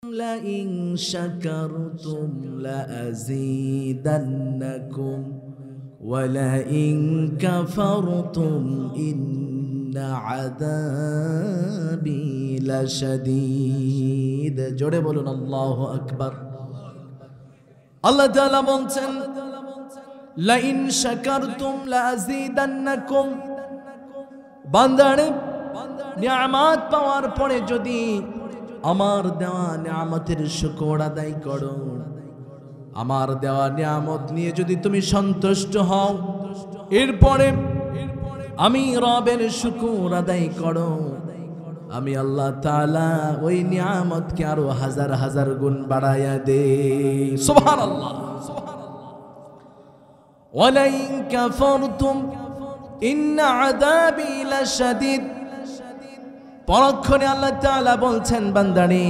لئن شكرتم لأزيدنكم ولئن كفرتم إن عذابي لشديد জোরে বলুন আল্লাহু আকবার। আল্লাহ তাআলা বলছেন লাইন শাকারতুম লাযীদান্নাকুম, বান্দারে নিয়ামত পাওয়ার পরে যদি আমার দেওয়া নিয়ামতের শুকর আদায় করো, আমার দেওয়া নিয়ামত নিয়ে যদি তুমি সন্তুষ্ট হও, এরপরে আমি রবের শুকর আদায় করো, আমি আল্লাহ তাআলা ওই নিয়ামতকে আরো হাজার হাজার গুণ বাড়ায়া দেই। সুবহানাল্লাহ। ওয়ালাইন কাফারতুম ইন্না আযাবি লাশাদীদ, পরক্ষণে আল্লাহ তাআলা বলছেন বান্দারে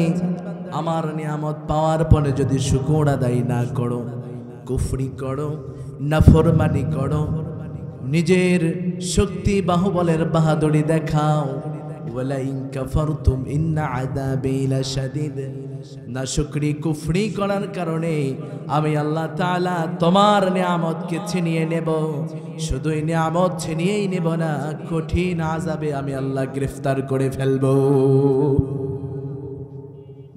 আমার নিয়ামত পাওয়ার পরে যদি শুকর আদায় না করো, কুফরি করো, নাফরমানি করো, নিজের শক্তি বাহুবলের বাহাদুরি দেখাও, ওয়ালাইন কাফারতুম ইন্না আযাবি লাশাদীদ, নাশুকরি কুফরি করার কারণে আমি আল্লাহ তাআলা তোমার নিয়ামতকে ছিনিয়ে নেব। শুধু এই নিয়ামত ছিনিয়েই নেব না, কঠিন আযাবে আমি আল্লাহ গ্রেফতার করে ফেলব।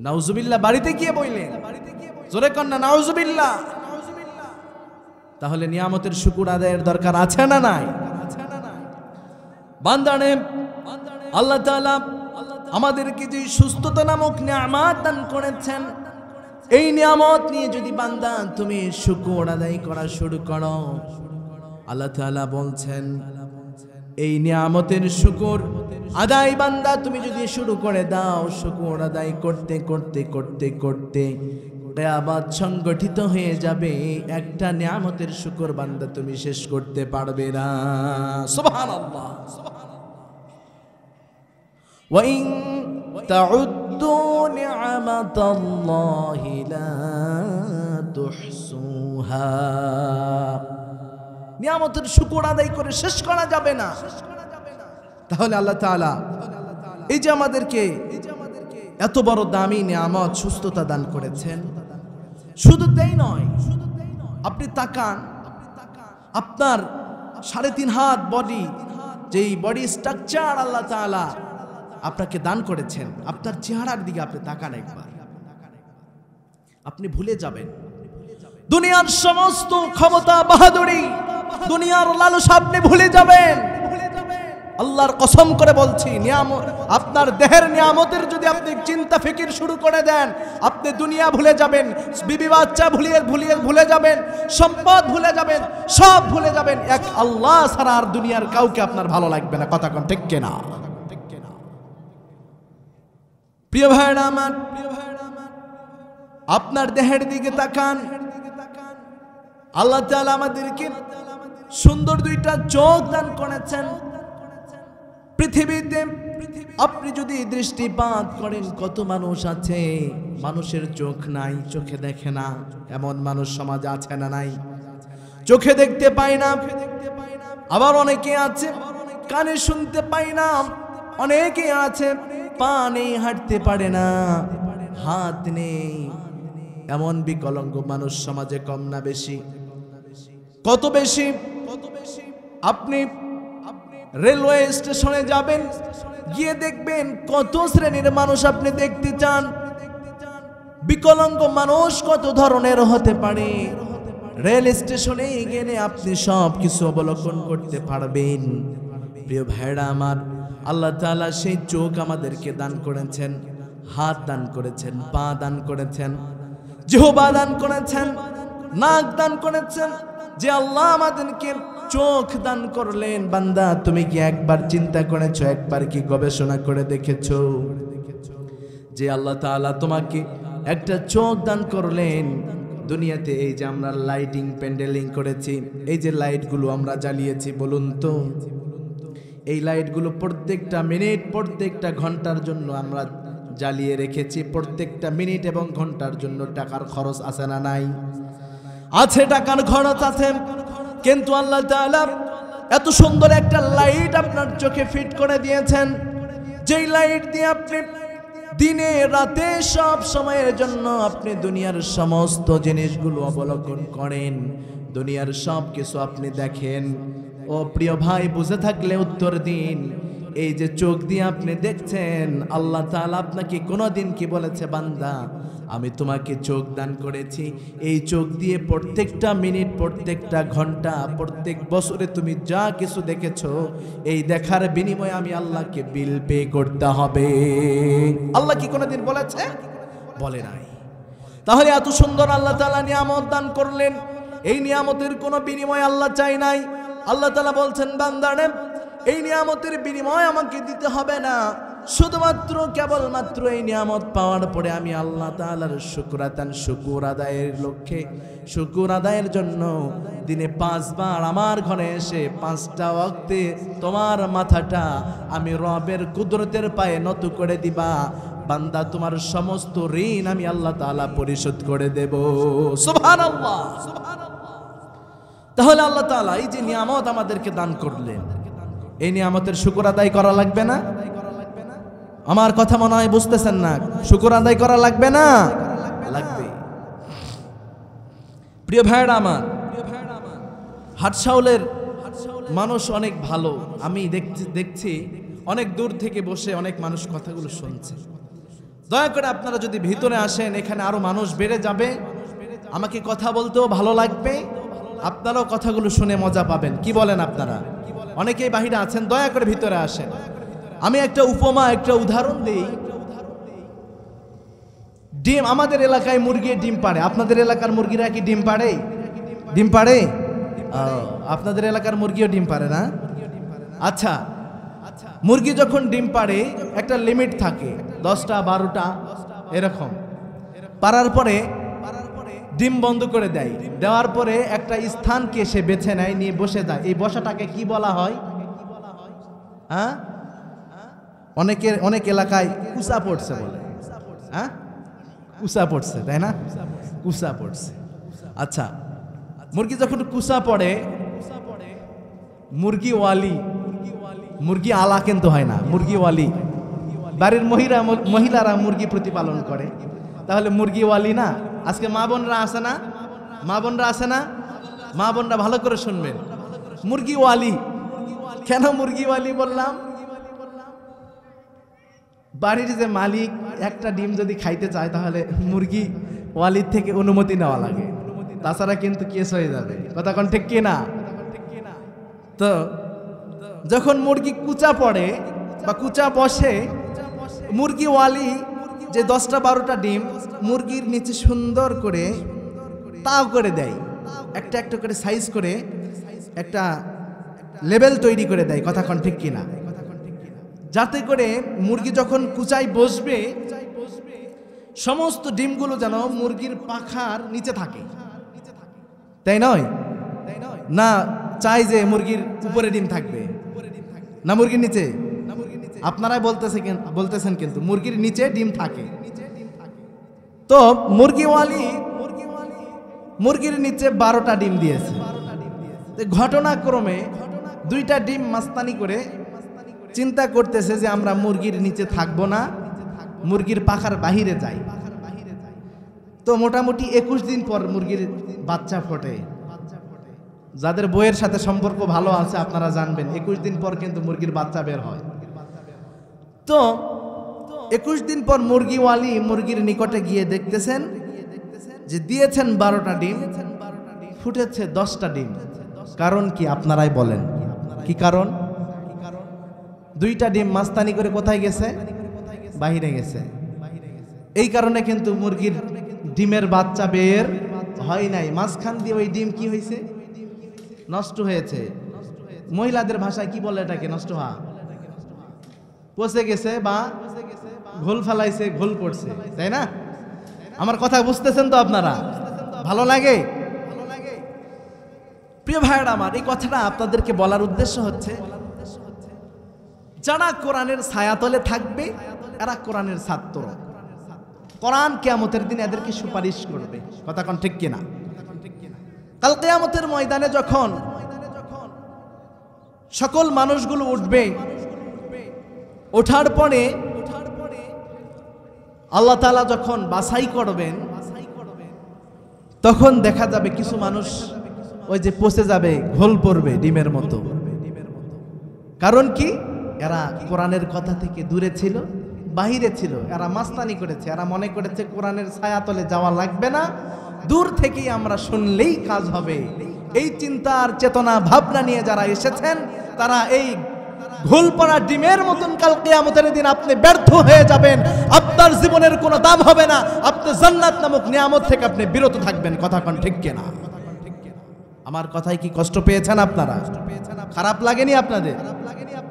নাউজুবিল্লাহ। বাড়িতে গিয়ে বললেন, জোরে কন্যা নাউজুবিল্লাহ। তাহলে নিয়ামতের শুকর আদায়ের দরকার আছে না নাই? বান্দানে আল্লাহ তাআলা আমাদেরকে যে সুস্থতা নামক নিয়ামত দান করেছেন, এই নিয়ামত নিয়ে যদি বান্দা তুমি শুকর আদায় করা শুরু করো, আল্লাহ তাআলা বলছেন এই নিয়ামতের শুকর আদায় বান্দা তুমি যদি শুরু করে দাও, শুকর আদায় করতে করতে করতে করতে কিয়ামত সংগঠিত হয়ে যাবে, একটা নিয়ামতের শুকর বান্দা তুমি শেষ করতে পারবে না। সুবহানাল্লাহ। وَإِن تَعُدُّوا نِعْمَةَ اللَّهِ لَا تُحْصُوهَا, নিয়ামতের শুকর আদায় করে শেষ করা যাবে না। তাহলে আল্লাহ তাআলা এই যে আমাদেরকে এত বড় দামি নিয়ামত সুস্থতা দান করেছেন, শুধু তাই নয়, আপনি তাকান আপনার 3.5 হাত বডি, যেই বডি স্ট্রাকচার আল্লাহ তাআলা আপনাকে দান করেছেন, আপনার চেহারার দিকে আপনি তাকান একবার, আপনি ভুলে যাবেন দুনিয়ার সমস্ত ক্ষমতা বাহাদুরি, দুনিয়ার লালসা আপনি ভুলে যাবেন। আল্লাহর কসম করে বলছি, নিয়ামত আপনার দেহের নিয়ামতের যদি আপনি চিন্তা ফিকির শুরু করে দেন, আপনি দুনিয়া ভুলে যাবেন, বিবি বাচ্চা ভুলে যাবেন, সম্পদ ভুলে যাবেন, সব ভুলে যাবেন। এক আল্লাহ ছাড়া আর দুনিয়ার কাউকে আপনার ভালো লাগবে না। কথা কোন ঠিক কিনা? প্রিয় ভাইরা আমার, আপনার দেহের দিকে তাকান। আল্লাহ তাআলা আমাদেরকে সুন্দর 2টা চোখ দান করেছেন। পৃথিবীতে আপনি যদি দৃষ্টিপাত করেন, কত মানুষ আছে মানুষের চোখ নাই, চোখে দেখে না, এমন মানুষ সমাজে আছে না নাই? চোখে দেখতে পায় না। আবার অনেকে আছে কানে শুনতে পায় না, অনেকে আছে পা নেই, হাঁটতে পারে না, হাত নেই, এমন বিকলাঙ্গ মানুষ সমাজে কম না বেশি? কত বেশি? আপনি রেলওয়ে স্টেশনে যাবেন, গিয়ে দেখবেন কত শ্রেণীর মানুষ আপনি দেখতে চান। বিকলাঙ্গ মানুষ কত ধরনের হতে পারে, রেল স্টেশনে গেলে আপনি সব কিছু অবলোকন করতে পারবেন। প্রিয় ভাইরা আমার, আল্লাহ তাআলা সেই চোখ আমাদেরকে দান করেছেন, হাত দান করেছেন, পা দান করেছেন, জিহ্বা দান করেছেন, নাক দান করেছেন। যে আল্লাহ আমাদেরকে চোখ দান করলেন, বান্দা তুমি কি একবার চিন্তা করেছো, একবার কি গবেষণা করে দেখেছো যে আল্লাহ তাআলা তোমাকে একটা চোখ দান করলেন? দুনিয়াতে এই যে আমরা লাইটিং প্যান্ডেলিং করেছি, এই যে লাইটগুলো আমরা জ্বালিয়েছি, বলুন তো এই লাইটগুলো প্রত্যেকটা মিনিট, প্রত্যেকটা ঘন্টার জন্য আমরা জ্বালিয়ে রেখেছি। প্রত্যেকটা মিনিট এবং ঘন্টার জন্য টাকার খরচ আছে না নাই? আছে, টাকার খরচ আছে। কিন্তু আল্লাহ তাআলা এত সুন্দর একটা লাইট আপনার চোখে ফিট করে দিয়েছেন, যেই লাইট দিয়ে আপনি দিনে রাতে সব সময়ের জন্য আপনি দুনিয়ার সমস্ত জিনিসগুলো অবলোকন করেন, দুনিয়ার সব কিছু আপনি দেখেন। ও প্রিয় ভাই, বুঝে থাকলে উত্তর দিন। এই যে চোখ দিয়ে আপনি দেখছেন, আল্লাহ তাআলা আপনাকে কোনোদিন কি বলেছে, বান্দা আমি তোমাকে চোখ দান করেছি, এই চোখ দিয়ে প্রত্যেকটা মিনিট, প্রত্যেকটা ঘন্টা, প্রত্যেক বছরে তুমি যা কিছু দেখেছো, এই দেখার বিনিময়ে আমি আল্লাহকে বিল পে করতে হবে। আল্লাহ কি কোনোদিন বলেছে? বলে নাই। তাহলে এত সুন্দর আল্লাহ তাআলা নিয়ামত দান করলেন, এই নিয়ামতের কোনো বিনিময় আল্লাহ চাই নাই। আল্লাহ তাআলা বলছেন, বান্দারে এই নিয়ামতের বিনিময় আমাকে দিতে হবে না, শুধুমাত্র কেবলমাত্র এই নিয়ামত পাওয়ার পরে আমি আল্লাহ তাআলার শুকর আদায়ের লক্ষ্যে, শুকর আদায়ের জন্য দিনে 5 বার আমার ঘরে এসে 5টা ওয়াক্তে তোমার মাথাটা আমি রবের কুদরতের পায়ে নত করে দিবা। বান্দা, তোমার সমস্ত ঋণ আমি আল্লাহ তাআলা পরিশোধ করে দেব। সুবহানাল্লাহ। তাহলে আল্লাহ তাআলা এই যে নিয়ামত আমাদেরকে দান করলেন, এই নিয়ামতের শুকর আদায় করা লাগবে না? আমার কথা মনে হয় বুঝতেছেন না। শুকর আদায় করা লাগবে না? লাগবে। প্রিয় ভাইরা আমার, হাটশাউলের মানুষ অনেক ভালো। আমি দেখছি অনেক দূর থেকে বসে অনেক মানুষ কথাগুলো শুনছে। দয়া করে আপনারা যদি ভিতরে আসেন, এখানে আরো মানুষ বেড়ে যাবে, আমাকে কথা বলতেও ভালো লাগবে, আপনারাও কথাগুলো শুনে মজা পাবেন। কি বলেন আপনারা? অনেকেই বাহিরে আছেন, দয়া করে ভিতরে আসেন। আমি একটা উপমা, একটা উদাহরণ দিই। ডিম, আমাদের এলাকায় মুরগি ডিম পাড়ে। আপনাদের এলাকার মুরগিরা কি ডিম পাড়ে? ডিম পাড়ে? আপনাদের এলাকার মুরগিও ডিম পাড়ে না? আচ্ছা, মুরগি যখন ডিম পাড়ে একটা লিমিট থাকে, 10টা 12টা এরকম। পাড়ার পরে ডিম বন্ধ করে দেয়। দেওয়ার পরে একটা স্থানকে সে বেছে নেয়, নিয়ে বসে যায়। এই বসাটাকে কি বলা হয়? হ্যাঁ, অনেক এলাকায় কুসা পড়ছে বলে। হ্যাঁ, কুসা পড়ছে, তাই না? কুসা পড়ছে। আচ্ছা, মুরগি যখন কুসা পড়ে, মুরগিওয়ালি, মুরগি আলা কিন্তু হয় না, মুরগিওয়ালি, বাড়ির মহিলারা মুরগি প্রতিপালন করে। তাহলে মুরগিওয়ালি না? আজকে মা বোনরা আসে না? মা বোনরা আসে না? মা বোনরা ভালো করে শুনবেন। মুরগিওয়ালি, কেন মুরগিওয়ালি বললাম? বাড়ির যে মালিক একটা ডিম যদি খাইতে চায়, তাহলে মুরগি ওয়ালির থেকে অনুমতি নেওয়া লাগে, তাছাড়া কিন্তু কেস হয়ে যাবে। কথা কোন ঠিক কিনা? তো যখন মুরগি কুচা পড়ে বা কুচা বসে, মুরগিওয়ালি যে 10টা 12টা ডিম মুরগির নিচে সুন্দর করে তাও করে দেয়, একটা একটা করে সাইজ করে একটা লেভেল তৈরি করে দেয়। কথা কোন ঠিক কিনা? যাতে করে মুরগি যখন কুচায় বসবে, সমস্ত ডিমগুলো যেন মুরগির পাখার নিচে থাকে, তাই নয়? না চাই যে মুরগির উপরে ডিম থাকবে, না মুরগির নিচে? আপনারাই বলতেছেন কিন্তু মুরগির নিচে ডিম থাকে। তো মুরগিওয়ালি মুরগির নিচে 12টা ডিম দিয়েছে। ঘটনাক্রমে 2টা ডিম মাস্তানি করে চিন্তা করতেছে যে আমরা মুরগির নিচে থাকবো না, মুরগির পাখার বাহিরে যাই। তো মোটামুটি 21 দিন পর মুরগির বাচ্চা ফোটে। যাদের বইয়ের সাথে সম্পর্ক ভালো আছে আপনারা জানবেন, 21 দিন পর কিন্তু মুরগির বাচ্চা বের হয়। তো 21 দিন পর মুরগিওয়ালি মুরগির নিকটে গিয়ে দেখতেছেন যে দিয়েছেন 12টা ডিম, ফুটেছে 10টা ডিম। কারণ কি আপনারাই বলেন? কি কারণ? 2টা ডিম মাস্তানি করে কোথায় গেছে? বাহিরে গেছে। এই কারণে কিন্তু মুরগির ডিমের বাচ্চা বের হয় নাই। মাঝখান দিয়ে ওই ডিম কি হয়েছে? নষ্ট হয়েছে। মহিলাদের ভাষায় কি বলে এটাকে? নষ্ট হওয়া, পচে গেছে বা ঘোল ফেলাইছে, ঘোল পড়ছে, তাই না? আমার কথা বুঝতেছেন তো আপনারা? ভালো লাগে? প্রিয় ভাইরা আমার, এই কথাটা আপনাদেরকে বলার উদ্দেশ্য হচ্ছে, যারা কোরআনের ছায়াতলে থাকবে এরা কোরআনের ছাত্র। কোরআন কিয়ামতের দিন এদেরকে সুপারিশ করবে। কথা কোন ঠিক কিনা? কাল কিয়ামতের ময়দানে যখন সকল মানুষগুলো উঠবে, ওঠার পরে আল্লাহ তাআলা যখন বাছাই করবেন তখন দেখা যাবে কিছু মানুষ ওই যে পচে যাবে, ঘোল পড়বে ডিমের মতো। কারণ কি? এরা কোরআনের কথা থেকে দূরে ছিল, বাহিরে ছিল, এরা মাস্তানি করেছে, এরা মনে করেছে কোরআনের ছায়াতলে যাওয়া লাগবে না, দূর থেকেই আমরা শুনলেই কাজ হবে। এই চিন্তার চেতনা ভাবনা নিয়ে যারা এসেছেন তারা এই ঘোল পড়া ডিমের মতন কাল কিয়ামতের দিন আপনি ব্যর্থ হয়ে যাবেন। আপনার জীবনের কোনো দাম হবে না, আপনি জান্নাত নামক নিয়ামত থেকে আপনি বিরত থাকবেন। কথা কোন ঠিক কিনা? আমার কথায় কি কষ্ট পেয়েছেন আপনারা? খারাপ লাগেনি আপনাদের?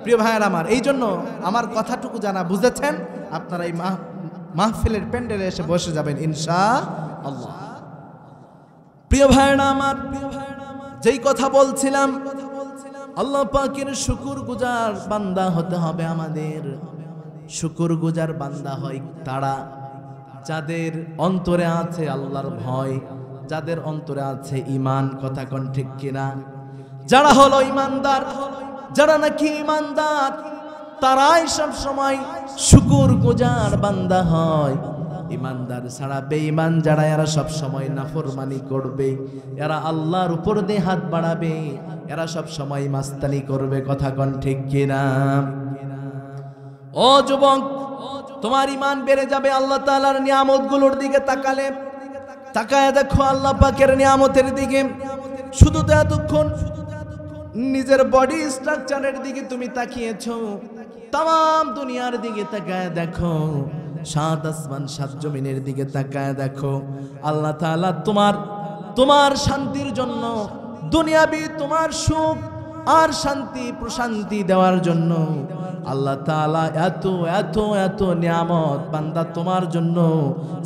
প্রিয় ভাইয়ের আমার, এই জন্য আমার কথাটুকু জানা বুঝেছেন, আপনারা এই মাহফিলের প্যান্ডেলে এসে বসে যাবেন ইনশাআল্লাহ। প্রিয় ভাইয়েরা আমার, যেই কথা বলছিলাম, আল্লাহ পাকের শুকরগুজার বান্দা হতে হবে আমাদের। শুকরগুজার বান্দা হয় তারা যাদের অন্তরে আছে আল্লাহর ভয়, যাদের অন্তরে আছে ঈমান। কথা কোন ঠিক কিনা? যারা হলো ঈমানদার, যারা নাকি ঈমানদার, তারাই সব সময় শুকরগুজার বান্দা হয়। ঈমানদার ছাড়া বেঈমান যারা, এরা সব সময় নাফরমানি করবে, এরা আল্লাহর উপর দিয়ে হাত বাড়াবে, এরা সব সময় মাস্তানি করবে। কথা কোন ঠিক কিনা? ও যুবক, তোমার ঈমান বেড়ে যাবে আল্লাহ তাআলার নিয়ামতগুলোর দিকে তাকালে। তাকায় দেখো আল্লাহ পাকের নিয়ামতের দিকে। শুধু তো এতক্ষণ নিজের বডি স্ট্রাকচারের দিকে তুমি তাকিয়েছো, তাম দুনিয়ার দিকে তাকায় দেখো, সাত আসমান সাত জমিনের দিকে তাকায় দেখো। আল্লাহ তাআলা তোমার শান্তির জন্য, দুনিয়াবি তোমার সুখ আর শান্তি প্রশান্তি দেওয়ার জন্য আল্লাহ তাআলা এত এত এত নিয়ামত বান্দা তোমার জন্য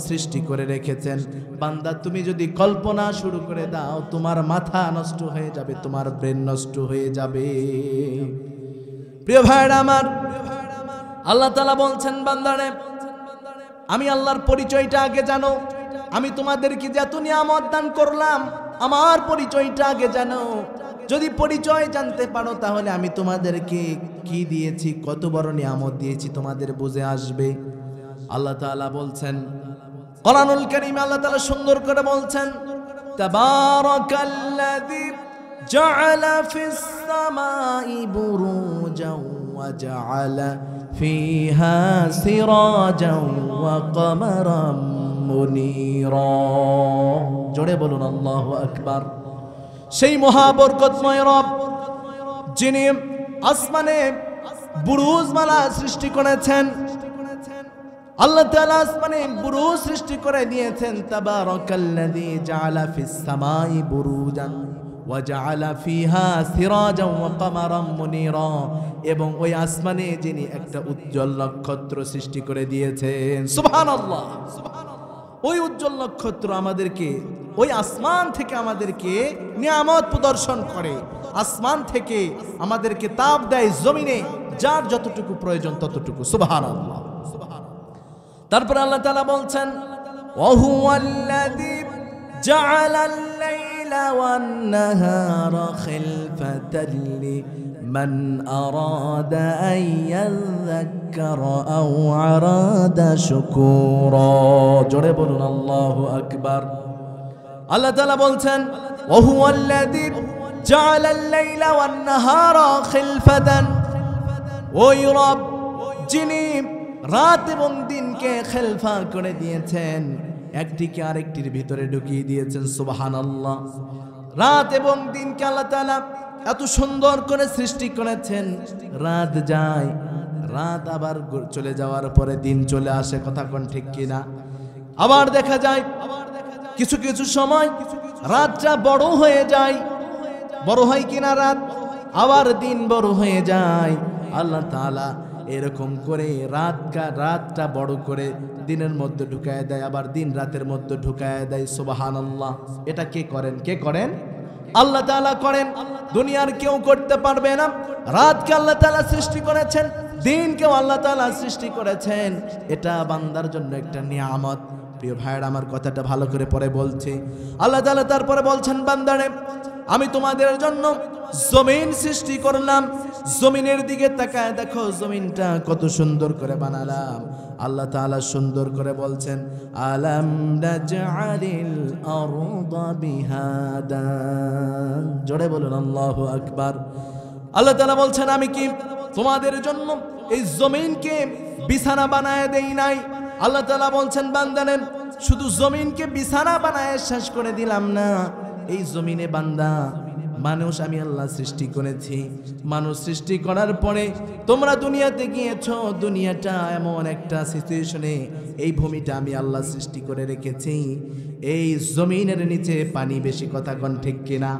সৃষ্টি করে রেখেছেন। বান্দা তুমি যদি কল্পনা শুরু করে দাও, তোমার মাথা নষ্ট হয়ে যাবে, তোমার ব্রেন নষ্ট হয়ে যাবে। প্রিয় ভাইরা আমার, আল্লাহ তাআলা বলছেন বান্দারে, আমি আল্লাহর পরিচয়টা আগে জানো। আমি তোমাদেরকে যে এত নিয়ামত দান করলাম, আমার পরিচয়টা আগে জানো। যদি পরিচয় জানতে পারো তাহলে আমি তোমাদেরকে কি দিয়েছি, কত বড় নিয়ামত দিয়েছি তোমাদের বুঝে আসবে। আল্লাহ তাআলা বলছেন কোরআনুল কারীমে, আল্লাহ তাআলা সুন্দর করে বলছেন, তাবারাকাল্লাযী জাআলা ফিস সামাই বুরুজাও ওয়া জাআলা ফিহা সিরাজাও ওয়া কমারাম মুনীরা। জোরে বলুন আল্লাহু আকবার। সেই মহাবরকতময় রব যিনি আসমানে বুরুজমালা সৃষ্টি করেছেন, আল্লাহ তাআলা আসমানে বুরুজ সৃষ্টি করে দিয়েছেন। তাবারাকাল্লাযী জাআলা ফিস সামাই বুরুজান ওয়া জাআলা ফিহা সিরাজাও ওয়া কমারাম মুনীরা। এবং ওই আসমানে যিনি একটা উজ্জ্বল নক্ষত্র সৃষ্টি করে দিয়েছেন। সুবহানাল্লাহ। ওই উজ্জ্বল নক্ষত্র আমাদেরকে, ওই আসমান থেকে আমাদেরকে নিয়ামত প্রদর্শন করে, আসমান থেকে আমাদেরকে তাপ দেয়, জমিনে যার যতটুকু প্রয়োজন ততটুকু। সুবহানাল্লাহ। তারপর আল্লাহ তাআলা বলছেন, ওয়াহুয়াল্লাযী জাআলাল লাইলা ওয়ান নাহারা খিলফাতাল লিমান আরাদা আন ইয়াযাক্কারা আও আরাদা শুকুরা। জোরে বলুন আল্লাহু আকবার। আল্লাহ তাআলা বলছেন, ওয়াহুয়াল্লাযী জাআলাল লাইলা ওয়ান নাহারা খিলফাতান। ওই রব যিনি রাত এবং দিনকে খেলফা করে দিয়েছেন, একটিকে আরেকটির ভিতরে ঢুকিয়ে দিয়েছেন। সুবহানাল্লাহ। রাত এবং দিনকে আল্লাহ তাআলা এত সুন্দর করে সৃষ্টি করেছেন। রাত যায়, রাত আবার চলে যাওয়ার পরে দিন চলে আসে। কথা কোন ঠিক কিনা? আবার দেখা যায় কিছু কিছু সময় রাতটা বড় হয়ে যায়, বড় হয় কিনা রাত, আবার দিন বড় হয়ে যায়। আল্লাহ তাআলা এরকম করে রাতটা বড় করে দিনের মধ্যে ঢুকায় দেয়, আবার দিন রাতের মধ্যে ঢুকায় দেয়। সুবহানাল্লাহ। এটা কে করেন? কে করেন? আল্লাহ তাআলা করেন। দুনিয়ার কেউ করতে পারবে না। রাতকে আল্লাহ তাআলা সৃষ্টি করেছেন, দিনকেও আল্লাহ তাআলা সৃষ্টি করেছেন। এটা বান্দার জন্য একটা নিয়ামত। প্রিয় ভাইরা আমার, কথাটা ভালো করে পরে বলছি। আল্লাহ তাআলা তারপরে বলছেন, বান্দারে আমি তোমাদের জন্য জমিন সৃষ্টি করলাম। জমিনের দিকে তাকায় দেখো জমিনটা কত সুন্দর করে বানালাম। আল্লাহ তাআলা সুন্দর করে বলছেন, আলাম নাজআলিল আরদা বিহাদা। জোরে বলুন আল্লাহু আকবার। আল্লাহ তাআলা বলছেন, আমি কি তোমাদের জন্য এই জমিনকে বিছানা বানায় দেই নাই? আল্লাহ তাআলা বলছেন, বান্দারে শুধু জমিনকে বিছানা বানায় শেষ করে দিলাম না, এই জমিনে বান্দা মানুষ আমি আল্লাহ সৃষ্টি করেছি। মানুষ সৃষ্টি করার পরে তোমরা দুনিয়াতে গিয়েছো, দুনিয়াটা এমন একটা সিচুয়েশনে, এই ভূমিটা আমি আল্লাহ সৃষ্টি করে রেখেছি। এই জমিনের নিচে পানি বেশি, কথা কোন ঠিক কিনা?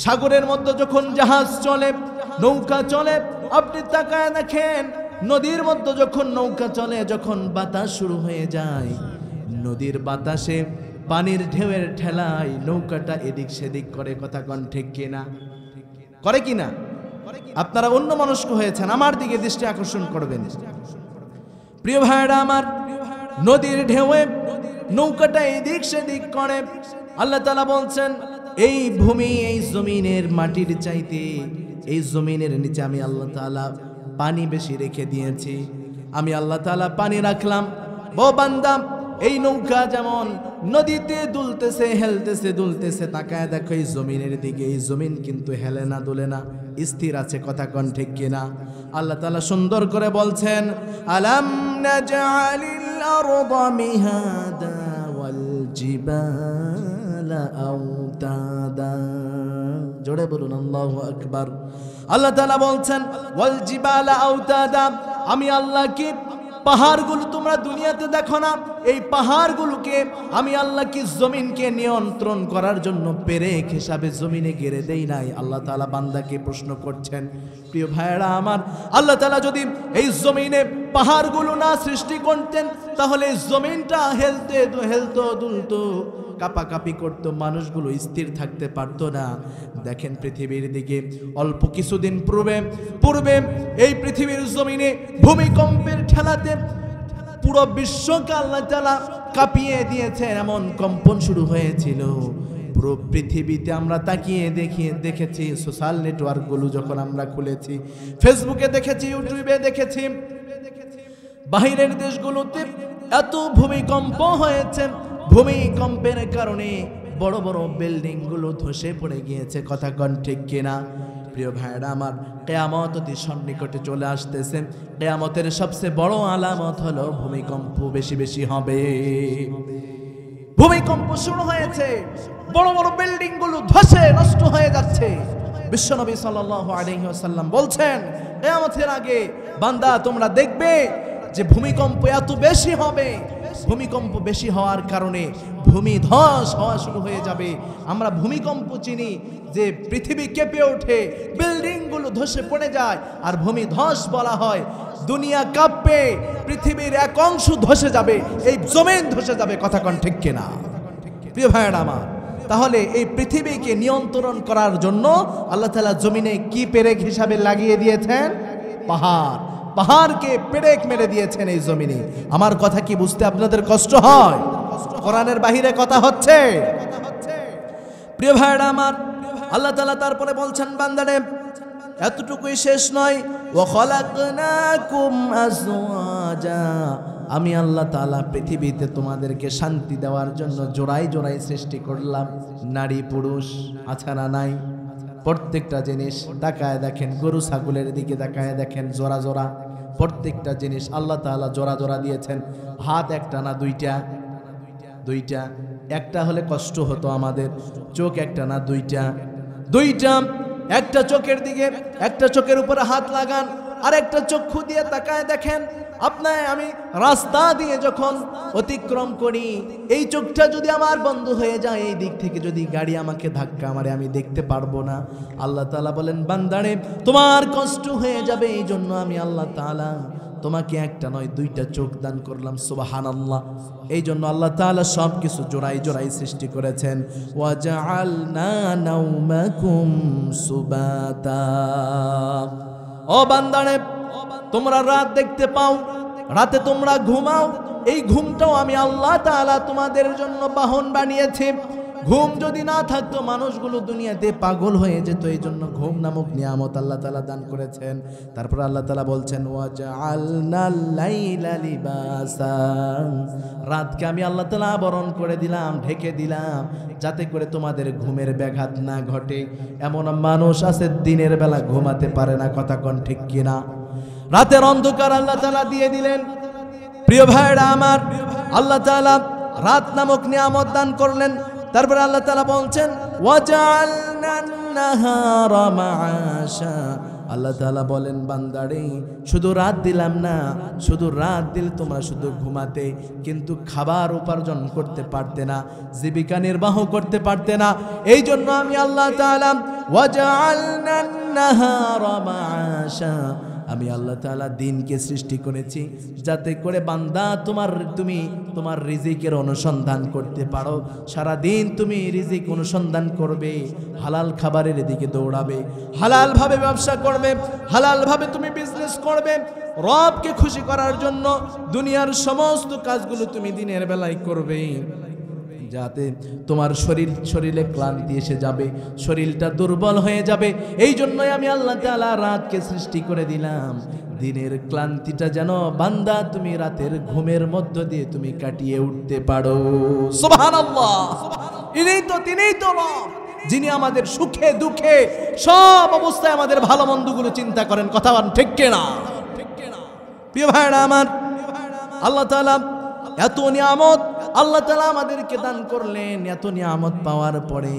সাগরের মধ্যে যখন জাহাজ চলে, নৌকা চলে, আপনি তাকায় দেখেন নদীর মধ্যে যখন নৌকা চলে, যখন বাতাস শুরু হয়ে যায়, নদীর বাতাসে পানির ঢেউয়ের ঠেলায় নৌকাটা এদিক সেদিক করে, কথা কোন ঠিক কিনা? করে কিনা? আপনারা অন্য মনস্ক হয়েছেন, আমার দিকে দৃষ্টি আকর্ষণ করবেন। প্রিয় ভাইরা আমার, নদীর ঢেউয়ে নৌকাটা এদিক সেদিক করে। আল্লাহ তাআলা বলছেন, এই ভূমি, এই জমিনের মাটির চাইতে এই জমিনের নিচে আমি আল্লাহ তাআলা পানি বেশি রেখে দিয়েছি। আমি আল্লাহ তাআলা পানি রাখলাম। ও বান্দা, এই নৌকা যেমন নদীতে দুলতেছে, হেলতেছে, দুলতেছে, তাকায় দেখো এই জমিনের দিকে, এই জমিন কিন্তু হেলে না, দুলে না, স্থির আছে, কথা কোন ঠিক কিনা? আল্লাহ তাআলা সুন্দর করে বলছেন, আলাম নাজআলিল আরদা মিহাদা ওয়াল জিবালা আওতাদা। জোরে বলুন আল্লাহু আকবার। আল্লাহ তাআলা বলছেন, ওয়াল জিবালা আওতাদা, আমি আল্লাহ কি পাহাড়গুলো তোমরা দুনিয়াতে দেখো না, এই পাহাড়গুলোকে আমি আল্লাহ কি জমিনকে নিয়ন্ত্রণ করার জন্য পেরেক হিসাবে জমিনে গেড়ে দেই নাই? আল্লাহ তাআলা বান্দাকে প্রশ্ন করছেন। প্রিয় ভাইরা আমার, আল্লাহ তাআলা যদি এই জমিনে পাহাড়গুলো না সৃষ্টি করতেন, তাহলে জমিনটা হেলতো দুলতো, কাপাকাপি করতো, মানুষগুলো স্থির থাকতে পারতো না। দেখেন পৃথিবীর দিকে অল্প কিছুদিন পূর্বে এই পৃথিবীর জমিনে ভূমিকম্পের ঠেলাতে পুরো বিশ্বকে আল্লাহ তাআলা কাঁপিয়ে দিয়েছেন। এমন কম্পন শুরু হয়েছিল পুরো পৃথিবীতে। আমরা তাকিয়ে দেখেছি সোশ্যাল নেটওয়ার্কগুলো যখন আমরা খুলেছি, ফেসবুকে দেখেছি, ইউটিউবে দেখেছি, বাহিরের দেশগুলোতে এত ভূমিকম্প হয়েছে। ভূমিকম্পের কারণে বড় বড় বিল্ডিং গুলো ধসে পড়ে গিয়েছে, কথা কোন ঠিক কিনা? প্রিয় ভাইরা আমার, কিয়ামত অতি সন্নিকটে চলে আসতেছে। কিয়ামতের সবচেয়ে বড় আলামত হলো ভূমিকম্প বেশি বেশি হবে। ভূমিকম্প শুরু হয়েছে, বড় বড় বিল্ডিং গুলো ধসে নষ্ট হয়ে যাচ্ছে। বিশ্বনবী সাল্লাল্লাহু আলাইহি ওয়াসাল্লাম বলছেন, কিয়ামতের আগে বান্দা তোমরা দেখবে যে ভূমিকম্প এত বেশি হবে। ভূমিকম্প বেশি হওয়ার কারণে ভূমিধস হওয়া শুরু হয়ে যাবে। আমরা ভূমিকম্প চিনি যে পৃথিবী কেঁপে ওঠে, বিল্ডিং গুলো ধসে পড়ে যায়, আর ভূমিধস বলা হয় দুনিয়া কাঁপবে, পৃথিবীর এক অংশ ধসে যাবে, এই জমিন ধসে যাবে, কথা কোন ঠিক কিনা? প্রিয় ভাইরা আমার, তাহলে এই পৃথিবীকে নিয়ন্ত্রণ করার জন্য আল্লাহ তাআলা জমিনে কি পেরেক হিসাবে লাগিয়ে দিয়েছেন? পাহাড়। পাহাড়কে পেরেক মেরে দিয়েছেন এই জমিনে। আমার কথা কি বুঝতে আপনাদের কষ্ট হয়? কোরআনের বাহিরে কথা হচ্ছে? প্রিয় ভাইরা আমার, আল্লাহ তাআলা তারপরে বলছেন, বান্দারে এতটুকুই শেষ নয়, ওয়া খালাকনাকুম আজওয়াজা, আমি আল্লাহ তাআলা পৃথিবীতে তোমাদেরকে শান্তি দেওয়ার জন্য জোড়ায় জোড়ায় সৃষ্টি করলাম। নারী পুরুষ আছে না নাই? প্রত্যেকটা জিনিস তাকায় দেখেন, গরু ছাগলের দিকে তাকায় দেখেন, জোড়া জোড়া প্রত্যেকটা জিনিস আল্লাহ তাআলা জোড়া জোড়া দিয়েছেন। হাত একটা না দুইটা? দুইটা। একটা হলে কষ্ট হতো আমাদের। চোখ একটা না দুইটা? দুইটা। একটা চোখের দিকে, একটা চোখের উপরে হাত লাগান, আর একটা চক্ষু দিয়ে তাকায় দেখেন। আপনার আমি রাস্তা দিয়ে যখন অতিক্রম করি, এই চোখটা যদি আমার বন্ধ হয়ে যায়, এই দিক থেকে যদি গাড়ি আমাকে ধাক্কা মারে, আমি দেখতে পারবো না। আল্লাহ তাআলা বলেন, বান্দারে তোমার কষ্ট হয়ে যাবে, এই জন্য আমি আল্লাহ তাআলা তোমাকে একটা নয় দুইটা চোখ দান করলাম। সুবহানাল্লাহ। এই জন্য আল্লাহ তাআলা সব কিছু জোড়াই জোড়াই সৃষ্টি করেছেন। ওয়া জাআলনা নাওমাকুম সুবাতা। ও বান্দারে, তোমরা রাত দেখতে পাও, রাতে তোমরা ঘুমাও, এই ঘুমটাও আমি আল্লাহ তাআলা তোমাদের জন্য বাহন বানিয়েছি। ঘুম যদি না থাকতো মানুষগুলো দুনিয়াতে পাগল হয়ে যেত। এই জন্য ঘুম নামক নিয়ামত আল্লাহ তাআলা দান করেছেন। তারপর আল্লাহ তাআলা বলছেন ওয়াজআলনাল লাইলা লিবাসা, রাতকে আমি আল্লাহ তাআলা আবরণ করে দিলাম, ঢেকে দিলাম, যাতে করে তোমাদের ঘুমের ব্যাঘাত না ঘটে। এমন মানুষ আছে দিনের বেলা ঘুমাতে পারে না, কথা কোন ঠিক কিনা? রাতের অন্ধকার আল্লাহ তাআলা দিয়ে দিলেন। প্রিয় ভাইরা আমার, আল্লাহ তাআলা রাত নামক নিয়ামত দান করলেন। তারপরে আল্লাহ তাআলা বলছেন ওয়াজআলনান নাহারা মাআশা, আল্লাহ তাআলা বলেন বান্দারে শুধু রাত দিলাম না, শুধু রাত দিল তোমরা শুধু ঘুমাতে, কিন্তু খাবার উপার্জন করতে পারতে না, জীবিকা নির্বাহ করতে পারতে না। এই জন্য আমি আল্লাহ তাআলা ওয়াজআলনান নাহারা মাআশা, আমি আল্লাহ তাআলা দিনকে সৃষ্টি করেছি যাতে করে বান্দা তুমি তোমার রিজিকের অনুসন্ধান করতে পারো। সারা দিন তুমি রিজিক অনুসন্ধান করবে, হালাল খাবারের দিকে দৌড়াবে, হালাল ভাবে ব্যবসা করবে, হালাল ভাবে তুমি বিজনেস করবে। রবকে খুশি করার জন্য দুনিয়ার সমস্ত কাজগুলো তুমি দিনের বেলায় করবে, যাতে তোমার শরীরে ক্লান্তি এসে যাবে, শরীরটা দুর্বল হয়ে যাবে। এই জন্যই আমি আল্লাহ তাআলা রাতকে সৃষ্টি করে দিলাম, দিনের ক্লান্তিটা যেন বান্দা তুমি রাতের ঘুমের মধ্য দিয়ে তুমি কাটিয়ে উঠতে পারো। সুবহানাল্লাহ, তিনিই তো রব, যিনি আমাদের সুখে দুঃখে সব অবস্থায় আমাদের ভালো মন্দগুলো চিন্তা করেন, কথা বলেন ঠিক কিনা? প্রিয় ভাইরা আমার, আল্লাহ তাআলা এত নিয়ামত আল্লাহ তাআলা আমাদেরকে দান করলেন। এত নিয়ামত পাওয়ার পরে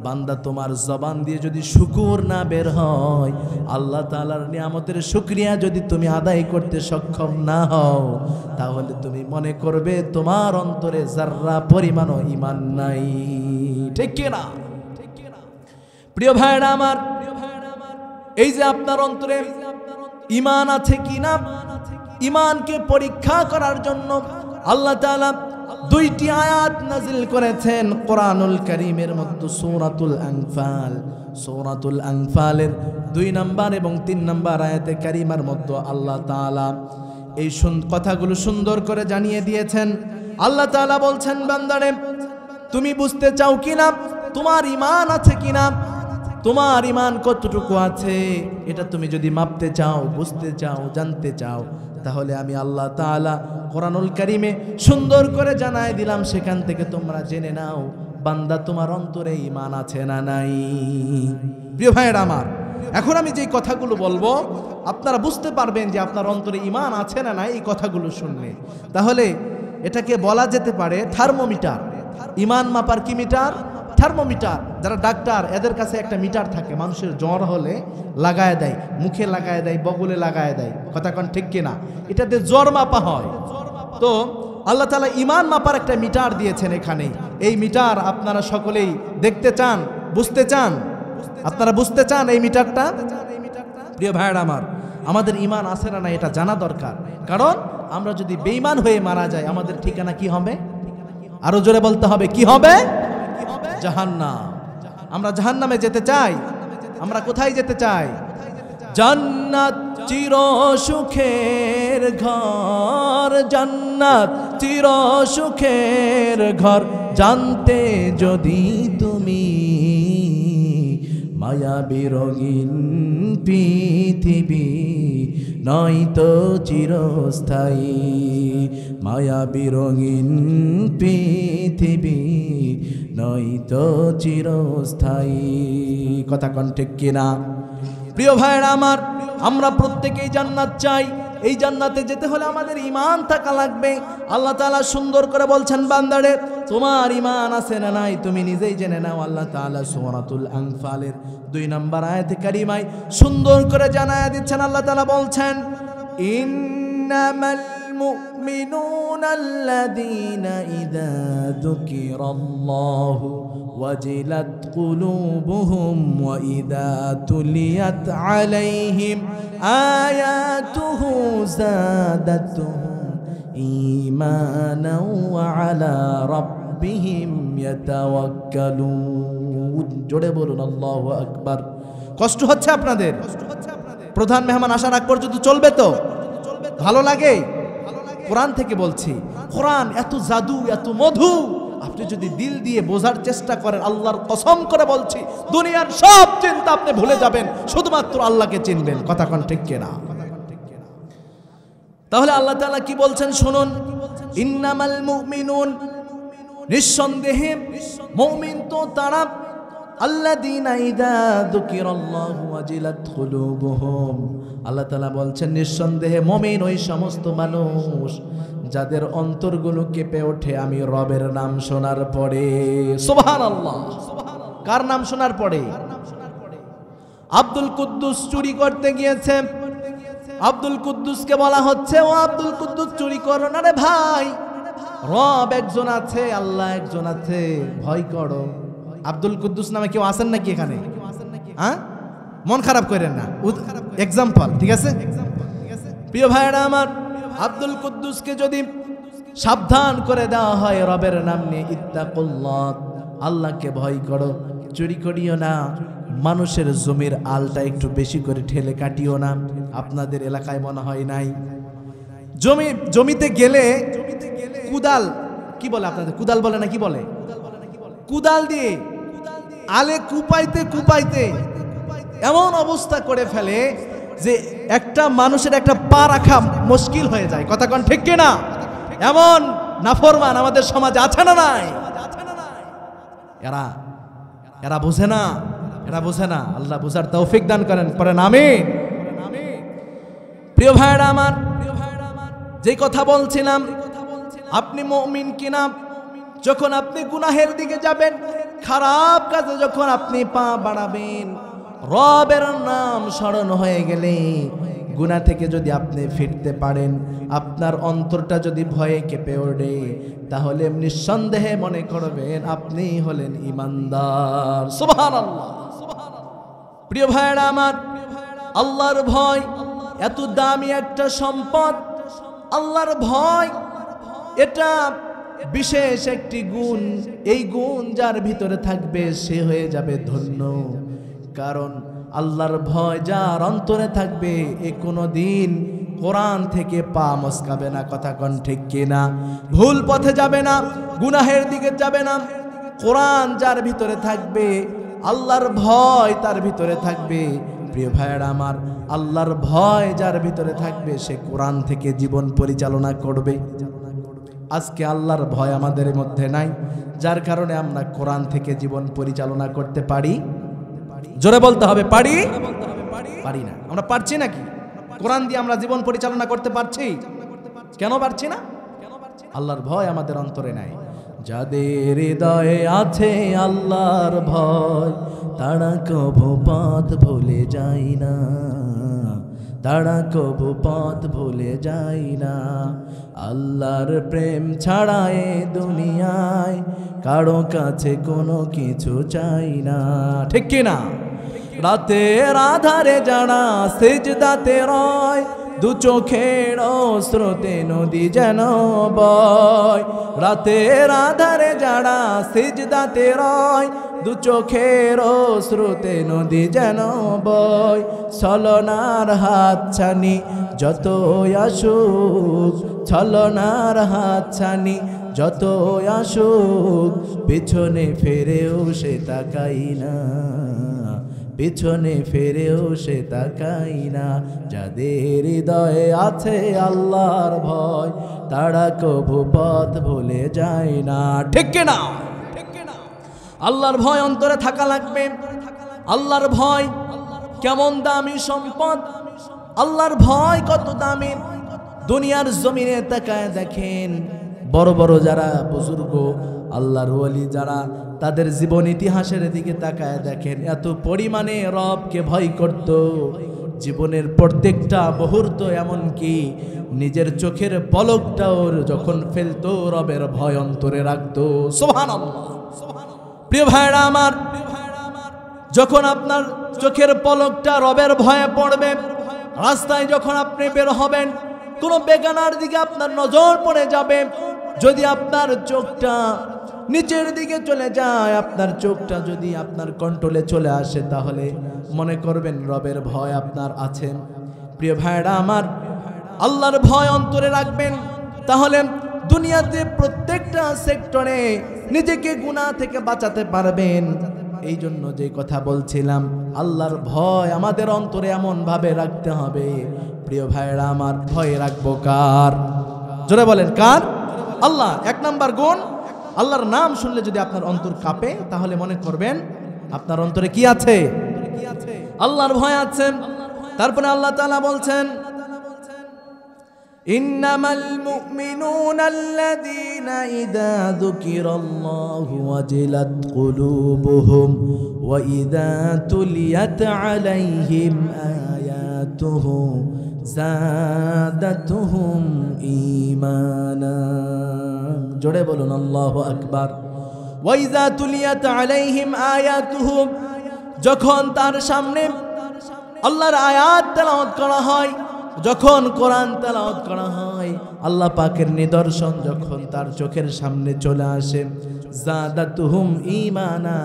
বান্দা তোমার জবান দিয়ে যদি শুকর না বের হয়, আল্লাহ তাআলার নিয়ামতের শুকরিয়া যদি তুমি আদায় করতে সক্ষম না হও, তাহলে তুমি মনে করবে তোমার অন্তরে যাররা পরিমাণও ঈমান নাই, ঠিক কি না? প্রিয় ভাইরা আমার, এই যে আপনার অন্তরে ঈমান আছে কিনা, ঈমানকে পরীক্ষা করার জন্য আল্লাহ তাআলা দুইটি আয়াত নাজিল করেছেন কোরআনুল কারীমের মধ্যে। সূরাতুল আনফালের 2 নম্বর এবং 3 নম্বর আয়াতে কারীমার মধ্যে আল্লাহ তাআলা এই কথাগুলো সুন্দর করে জানিয়ে দিয়েছেন। আল্লাহ তাআলা বলছেন বান্দারে তুমি বুঝতে চাও কিনা তোমার ঈমান আছে কিনা, তোমার ঈমান কতটুকু আছে, এটা তুমি যদি মাপতে চাও, বুঝতে চাও, জানতে চাও, তাহলে আমি আল্লাহ তাআলা কোরআনুল কারীমে সুন্দর করে জানায় দিলাম। সেখান থেকে তোমরা জেনে নাও বান্দা তোমার অন্তরে ঈমান আছে না নাই। প্রিয় ভাইরা আমার, এখন আমি যে কথাগুলো বলবো আপনারা বুঝতে পারবেন যে আপনার অন্তরে ঈমান আছে না নাই এই কথাগুলো শুনলে। তাহলে এটাকে বলা যেতে পারে থার্মোমিটার। ঈমান মাপার কি মিটার? থার্মোমিটার। যারা ডাক্তার এদের কাছে একটা মিটার থাকে, মানুষের জ্বর হলে লাগায় দেয়, মুখে লাগায় দেয়, বগলে লাগায় দেয়, কথা কোন ঠিক কিনা? এটাতে জ্বর মাপা হয়। তো আল্লাহ তাআলা ঈমান মাপার একটা মিটার দিয়েছেন এখানে। এই মিটার আপনারা সকলেই দেখতে চান, বুঝতে চান, আপনারা বুঝতে চান এই মিটারটা? প্রিয় ভাইরা আমার, আমাদের ঈমান আছে না না এটা জানা দরকার। কারণ আমরা যদি বেঈমান হয়ে মারা যাই আমাদের ঠিকানা কি হবে? আরো জোরে বলতে হবে, কি হবে? জাহান্নাম। আমরা জাহান্নামে যেতে চাই। আমরা কোথায় যেতে চাই? জান্নাত চির সুখের ঘর, জান্নাত চির সুখের ঘর, জানতে যদি তুমি মায়াবী রঙিন পৃথিবী নয়তো চিরস্থায়ী, মায়াবী রঙিন পৃথিবী নয়তো চিরস্থায়ী, কথা কোন ঠিক কিনা? প্রিয় ভাইরা আমার, আমরা প্রত্যেকেই জান্নাত চাই। এই জান্নাতে যেতে হলে আমাদের ঈমান থাকা লাগবে। আল্লাহ তাআলা সুন্দর করে বলছেন বান্দারে তোমার ঈমান আছে না নাই তুমি নিজেই জেনে নাও। আল্লাহ তাআলা সূরাতুল আনফালের 2 নম্বর আয়াতে কারিমায় সুন্দর করে জানায়া দিচ্ছেন। আল্লাহ তাআলা বলছেন ইন্নামাল মুমিনুনা আল্লাযীনা ইযা যুকিরাল্লাহু ওয়াজিলাত কুলুবুহুম ওয়া ইযা তুলিয়াত আলাইহিম আয়াতুহু যাদাতুহুম ঈমানাও ওয়া আলা রাব্বিহিম ইয়াতাওয়াক্কালুন। জোরে বলুন আল্লাহু আকবার। কষ্ট হচ্ছে আপনাদের? প্রধান মেহমান আসার আগ পর্যন্ত চলবে তো? ভালো লাগে? কোরআন থেকে বলছি, কোরআন এত জাদু, এত মধু, আপনি যদি দিল দিয়ে বোঝার চেষ্টা করেন, আল্লাহর কসম করে বলছি দুনিয়ার সব চিন্তা আপনি ভুলে যাবেন, শুধুমাত্র আল্লাহকে চিনবেন। কথা কোন ঠিক কিনা? তাহলে আল্লাহ তাআলা কি বলছেন শুনুন, ইন্নামাল মুমিনুন, নিঃসন্দেহে মুমিন তো তারা আল্লাযীনা ইযা যুকিরাল্লাহু ওয়াজিলাত কুলুবুহুম, আল্লাহ তাআলা বলছেন নিঃসন্দেহে মুমিন ওই সমস্ত মানুষ যাদের অন্তরগুলো কেঁপে ওঠে আমি রবের নাম শোনার পরে। সুবহানাল্লাহ। কার নাম শোনার পরে? আব্দুল কুদ্দুস চুরি করতে গিয়েছে, আব্দুল কুদ্দুসকে বলা হচ্ছে ও আব্দুল কুদ্দুস চুরি করো না রে ভাই, রব একজন আছে, আল্লাহ একজন আছে, ভয় করো। আব্দুল কুদ্দুস নামে কেউ আছেন নাকি এখানে? হ্যাঁ, মন খারাপ করেন না, এক্সাম্পল, ঠিক আছে? প্রিয় ভাইরা আমার, আব্দুল কুদ্দুসকে যদি সাবধান করে দেওয়া হয় রবের নাম নিয়ে, ইত্তাকুল্লাহ, আল্লাহকে ভয় করো, চুরি করিও না, মানুষের জমির আলটা একটু বেশি করে ঠেলে কাটিও না। আপনাদের এলাকায় মনে হয় নাই, জমিতে গেলে কুদাল, কি বলে আপনাদের, কুদাল বলে না কি বলে, কুদাল দিয়ে আলে কুপাইতে কুপাইতে এমন অবস্থা করে ফেলে যে একটা মানুষের একটা পা রাখা মুশকিল হয়ে যায়। কথা কোন ঠিক কিনা? এমন নাফরমান আমাদের সমাজে আছে না নাই? এরা বোঝে না, এরা বোঝে না। আল্লাহ বুঝার তৌফিক দান করেন, পরে আমিন। প্রিয় ভাইরা আমার, যে কথা বলছিলাম, আপনি মুমিন কিনা, যখন আপনি গুনাহের দিকে যাবেন, খারাপ কাজে যখন আপনি পা বাড়াবেন, রবের নাম স্মরণ হয়ে গেলে, গুনাহ থেকে যদি আপনি ফিরতে পারেন, আপনার অন্তরটা যদি ভয়ে কেঁপে ওঠে, তাহলে নিঃসন্দেহে মনে করবেন আপনি হলেন ঈমানদার। সুবহানাল্লাহ। প্রিয় ভাইরা আমার, আল্লাহর ভয় এত দামি একটা সম্পদ। আল্লাহর ভয় এটা বিশেষ একটি গুণ, এই গুণ যার ভিতরে থাকবে সে হয়ে যাবে ধন্য। কারণ আল্লাহর ভয় যার অন্তরে থাকবে, এ কোনোদিন কোরআন থেকে পা মস্কাবে না। কথা কোন ঠিক কিনা? ভুল পথে যাবে না, গুনাহের দিকে যাবে না। কোরআন যার ভিতরে থাকবে, আল্লাহর ভয় তার ভিতরে থাকবে। প্রিয় ভাইয়েরা আমার, আল্লাহর ভয় যার ভিতরে থাকবে সে কোরআন থেকে জীবন পরিচালনা করবে। আজকে আল্লাহর ভয় আমাদের মধ্যে নাই, যার কারণে আমরা কোরআন থেকে জীবন পরিচালনা করতে পারি? জোরে বলতে হবে, পারি? পারি না। আমরা পারছি নাকি? কোরআন দিয়ে আমরা জীবন পরিচালনা করতে পারছি? কেন পারছি না? আল্লাহর ভয় আমাদের অন্তরে নাই। যাদের হৃদয়ে আছে আল্লাহর ভয়, তারা কবু পথ ভুলে যায় না, তারা কবু পথ ভুলে যায় না। আল্লাহর প্রেম ছাড়া এ দুনিয়ায় কারো কাছে কোনো কিছু চাই না। ঠিক কিনা? রাতের আধারে যারা সিজদাতে রয়, দু চোখের স্রোতে নদী যেন বয়। রাতের আধারে যারা সিজদাতে রয়, দু চোখের স্রোতে নদী যেন বয়। ছলনার হাত ছানি যত আসুক, ছলনার হাত ছানি যত আসুক, পিছনে ফেরেও সে তাকাই না, পিছনে ফেরেও সে তাকাই না। যাদের হৃদয়ে আছে আল্লাহর ভয়, তারা কবু পথ ভুলে যায় না। ঠিক কিনা? আল্লাহর ভয় অন্তরে থাকা লাগবে। আল্লাহর ভয় কেমন দামি সম্পদ, আল্লাহর ভয় কত দামি। দুনিয়ার জমিনে তাকায় দেখেন, বড় বড় যারা বুজুর্গ আল্লাহর ওয়ালি যারা, তাদের জীবন ইতিহাসের দিকে তাকায় দেখেন, এত পরিমাণে রবকে ভয় করত। জীবনের প্রত্যেকটা মুহূর্ত, এমনকি নিজের চোখের পলকটাও যখন ফেলতো, রবের ভয় অন্তরে রাখতো। সুবহানাল্লাহ। প্রিয় ভাইরা আমার, যখন আপনার চোখের পলকটা রবের ভয়ে পড়বে, রাস্তায় যখন আপনি বের হবেন, কোনো বেগানার দিকে আপনার নজর পড়ে যাবে, যদি আপনার চোখটা নিচের দিকে চলে যায়, আপনার চোখটা যদি আপনার কন্ট্রোলে চলে আসে, তাহলে মনে করবেন রবের ভয় আপনার আছে। প্রিয় ভাইরা আমার, আল্লাহর ভয় অন্তরে রাখবেন, তাহলে দুনিয়াতে প্রত্যেকটা সেক্টরে নিজেকে গুনাহ থেকে বাঁচাতে পারবেন। এই জন্য যে কথা বলছিলাম, আল্লাহর ভয় আমাদের অন্তরে এমন ভাবে রাখতে হবে। প্রিয় ভাইরা আমার, ভয় রাখবো কার? জোরে বলেন কার? আল্লাহ। এক নাম্বার গুণ, আল্লাহর নাম শুনলে যদি আপনার অন্তর কাঁপে, তাহলে মনে করবেন আপনার অন্তরে কি আছে? আল্লাহর ভয় আছে। তারপরে আল্লাহ তাআলা বলছেন, ইন্নামাল মুমিনুনা আল্লাযীনা ইযা যুকিরাল্লাহু ওয়াজিলাত কুলুবুহুম ওয়া ইযা তুলিয়াত আলাইহিম আয়াতুহু যাদাতুহুম ঈমানা। জোরে বলুন আল্লাহু আকবার। ওয়া ইযা তুলিয়াত আলাইহিম আয়াতুহু, যখন তার সামনে আল্লাহর আয়াত তেলাওয়াত করা হয়, যখন কোরআন তেলাওয়াত করা হয়, আল্লাহ পাকের নিদর্শন যখন তার চোখের সামনে চলে আসে, যাদাতুহুম ঈমানা,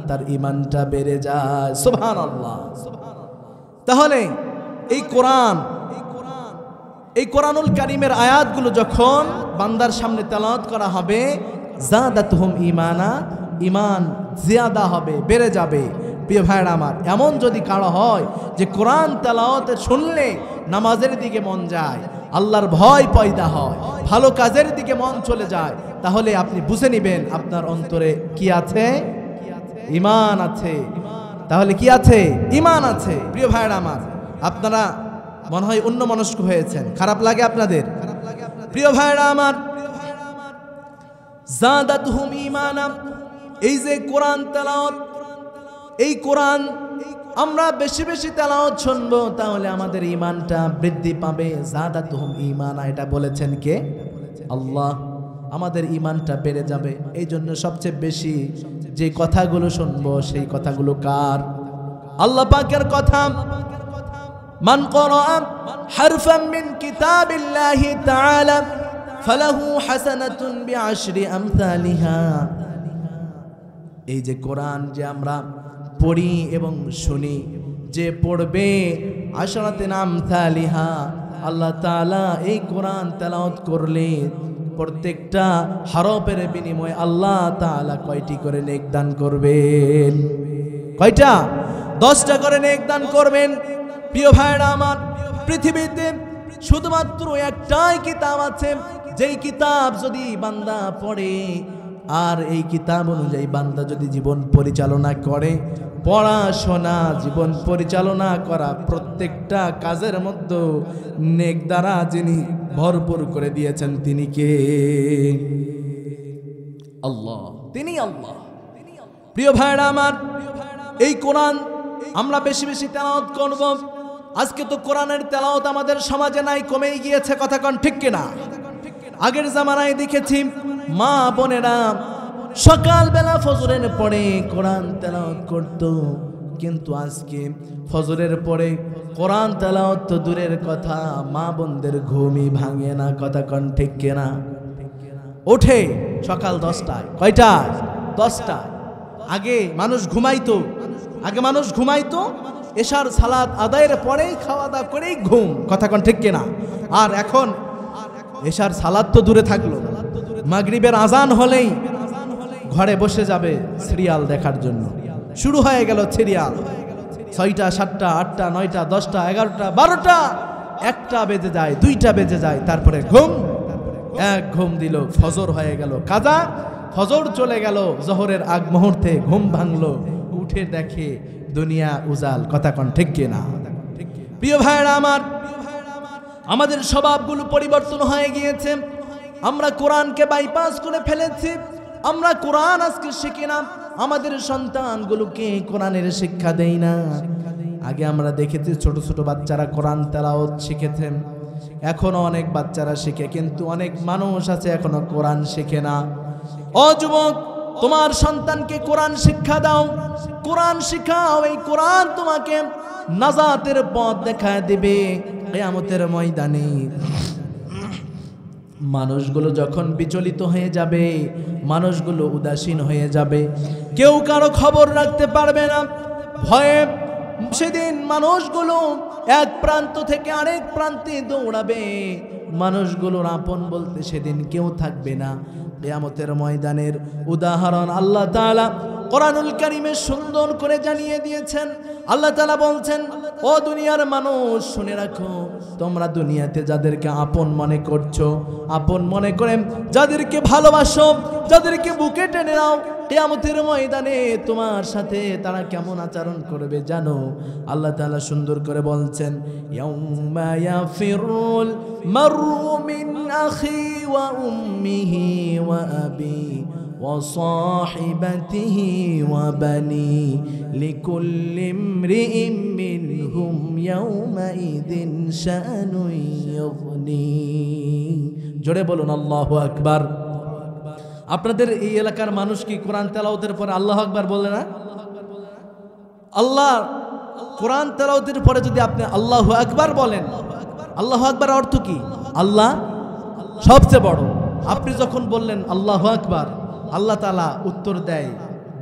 তার ঈমানটা বেড়ে যায়। সুবহানাল্লাহ। তাহলে এই কোরআনুল কারীমের আয়াতগুলো যখন বান্দার সামনে তেলাওয়াত করা হবে, যাদাতুহুম ঈমানা, ঈমান জিয়াদা হবে, বেড়ে যাবে। প্রিয় ভাইরা আমার, এমন যদি কারো হয় যে কোরআন তেলাওয়াত শুনলে নামাজের দিকে মন যায়, আল্লাহর ভয় পয়দা হয়, ভালো কাজের দিকে মন চলে যায়, তাহলে আপনি বুঝে নেবেন আপনার অন্তরে কি আছে? ঈমান আছে। তাহলে কি আছে? ঈমান আছে। প্রিয় ভাইরা আমার, আপনারা মনে হয় অন্যমনস্ক হয়েছেন, খারাপ লাগে আপনাদের? প্রিয় ভাইরা আমার, যাদাতুহুম ঈমানা, এই যে কোরআন তেলাওয়াত, এই কোরআন আমরা বেশি বেশি তেলাওয়াত শুনবো, তাহলে আমাদের ঈমানটা বৃদ্ধি পাবে। যাদাতুহুম ঈমানা, এটা বলেছেন কে? আল্লাহ। আমাদের ঈমানটা বেড়ে যাবে। এই জন্য সবচেয়ে বেশি যে কথাগুলো শুনবো, সেই কথাগুলো কার? আল্লাহ পাকের কথা। মান ক্বারা হারফাম মিন কিতাবিল্লাহি তাআলা ফালাহু হাসানাতুন বিআশরি আমসালিহা। এই যে কোরআন যে আমরা পড়ি এবং শুনি, যে পড়বে আশরাতিন আমসালিহা, আল্লাহ তাআলা এই কোরআন তেলাওয়াত করলে প্রত্যেকটা হরফের বিনিময়ে আল্লাহ তাআলা কয়টি করে নেক দান করবেন? কয়টা? 10টা করে নেক দান করবেন। প্রিয় ভাইরা আমার, পৃথিবীতে শুধুমাত্র একটাই কিতাব আছে, যেই কিতাব যদি বান্দা পড়ে আর এই কিতাব অনুযায়ী বান্দা যদি জীবন পরিচালনা করে, পড়াশোনা, জীবন পরিচালনা করা, প্রত্যেকটা কাজের মধ্যে নেক দ্বারা যিনি ভরপুর করে দিয়েছেন, তিনি কে? আল্লাহ। তিনি আল্লাহ। প্রিয় ভাইরা আমার, এই কোরআন আমরা বেশি বেশি তেলাওয়াত করব। আজকে তো কোরআনের তেলাওয়াত আমাদের সমাজে নাই, কমেই গিয়েছে। কথা কোন ঠিক কিনা? আগের জামানায় দেখেছি মা বোনেরা সকালবেলা ফজরের পরে কোরআন তেলাওয়াত করত, কিন্তু আজকে ফজরের পরে কোরআন তেলাওয়াত তো দূরের কথা, মা বোনদের ঘুমই ভাঙে না। কথা কোন ঠিক কিনা? ওঠে সকাল 10টায়। কয়টায়? 10টায়। আগে মানুষ ঘুমাইতো, এশার সালাত আদায়ের পরেই খাওয়া দাওয়া করেই ঘুম। কথা কোন ঠিক কিনা? আর এখন এশার সালাত তো দূরে থাকলো, মাগরিবের আজান হলেই ঘরে বসে যাবে সিরিয়াল দেখার জন্য। শুরু হয়ে গেল সিরিয়াল। 6টা, 7টা, 8টা, 9টা, 10টা, 11টা, 12টা, 1টা বেজে যায়, 2টা বেজে যায়, তারপরে ঘুম। এক ঘুম দিল, ফজর হয়ে গেল কাজা, ফজর চলে গেল, জোহরের আগ মুহূর্তে ঘুম ভাঙলো, উঠে দেখে দুনিয়া উজাল। কথা কোন ঠিক কিনা? প্রিয় ভাইরা আমার, আমাদের স্বভাবগুলো পরিবর্তন হয়ে গিয়েছে। আমরা কোরআনকে বাইপাস করে ফেলেছি। আমরা কোরআন আজকে শিখি না, আমাদের সন্তানগুলোকে কোরআনের শিক্ষা দেই না। আগে আমরা দেখেছি ছোট ছোট বাচ্চারা কোরআন তেলাওয়াত শিখেছেন, এখনো অনেক বাচ্চারা শিখে, কিন্তু অনেক মানুষ আছে এখনো কোরআন শিখে না। ও যুবক, তোমার সন্তানকে কোরআন শিক্ষা দাও, কোরআন শিখাও। এই কোরআন তোমাকে নাজাতের পথ দেখায় দিবে কিয়ামতের ময়দানে। মানুষগুলো যখন বিচলিত হয়ে যাবে, মানুষগুলো উদাসীন হয়ে যাবে, কেউ কারো খবর রাখতে পারবে না, ভয়ে সেদিন মানুষগুলো এক প্রান্ত থেকে আরেক প্রান্তে দৌড়াবে, মানুষগুলোর আপন বলতে সেদিন কেউ থাকবে না। কিয়ামতের ময়দানের উদাহরণ আল্লাহ তাআলা কোরআনুল কারীমে সুন্দর করে জানিয়ে দিয়েছেন। আল্লাহ তাআলা বলছেন, ও দুনিয়ার মানুষ শুনে রাখো, তোমরা দুনিয়াতে যাদেরকে আপন মনে করছো, আপন মনে করে যাদেরকে ভালোবাসো, যাদেরকে বুকে টেনে নাও, কিয়ামতের ময়দানে তোমার সাথে তারা কেমন আচরণ করবে জানো? আল্লাহ তাআলা সুন্দর করে বলছেন, ইয়াউমা ইয়াফিরুল মারউ মিন আখি ওয়া উম্মিহি ওয়া আবি ওয়া সাহিবাতিহি ওয়া বানি লিকুল্লি ইমরিইম মিনহুম ইয়াউমাইদিন শানুন ইউগনি। জোরে বলুন আল্লাহু আকবার। আপনাদের এই এলাকার মানুষ কি কোরআন তেলাওয়াতের পরে আল্লাহু আকবার বলে না? আল্লাহ কোরআন তেলাওয়াতের পরে যদি আপনি আল্লাহু আকবার বলেন, আল্লাহু আকবার অর্থ কি? আল্লাহ সবচেয়ে বড়। আপনি যখন বললেন আল্লাহু আকবার, আল্লাহ তাআলা উত্তর দেয়,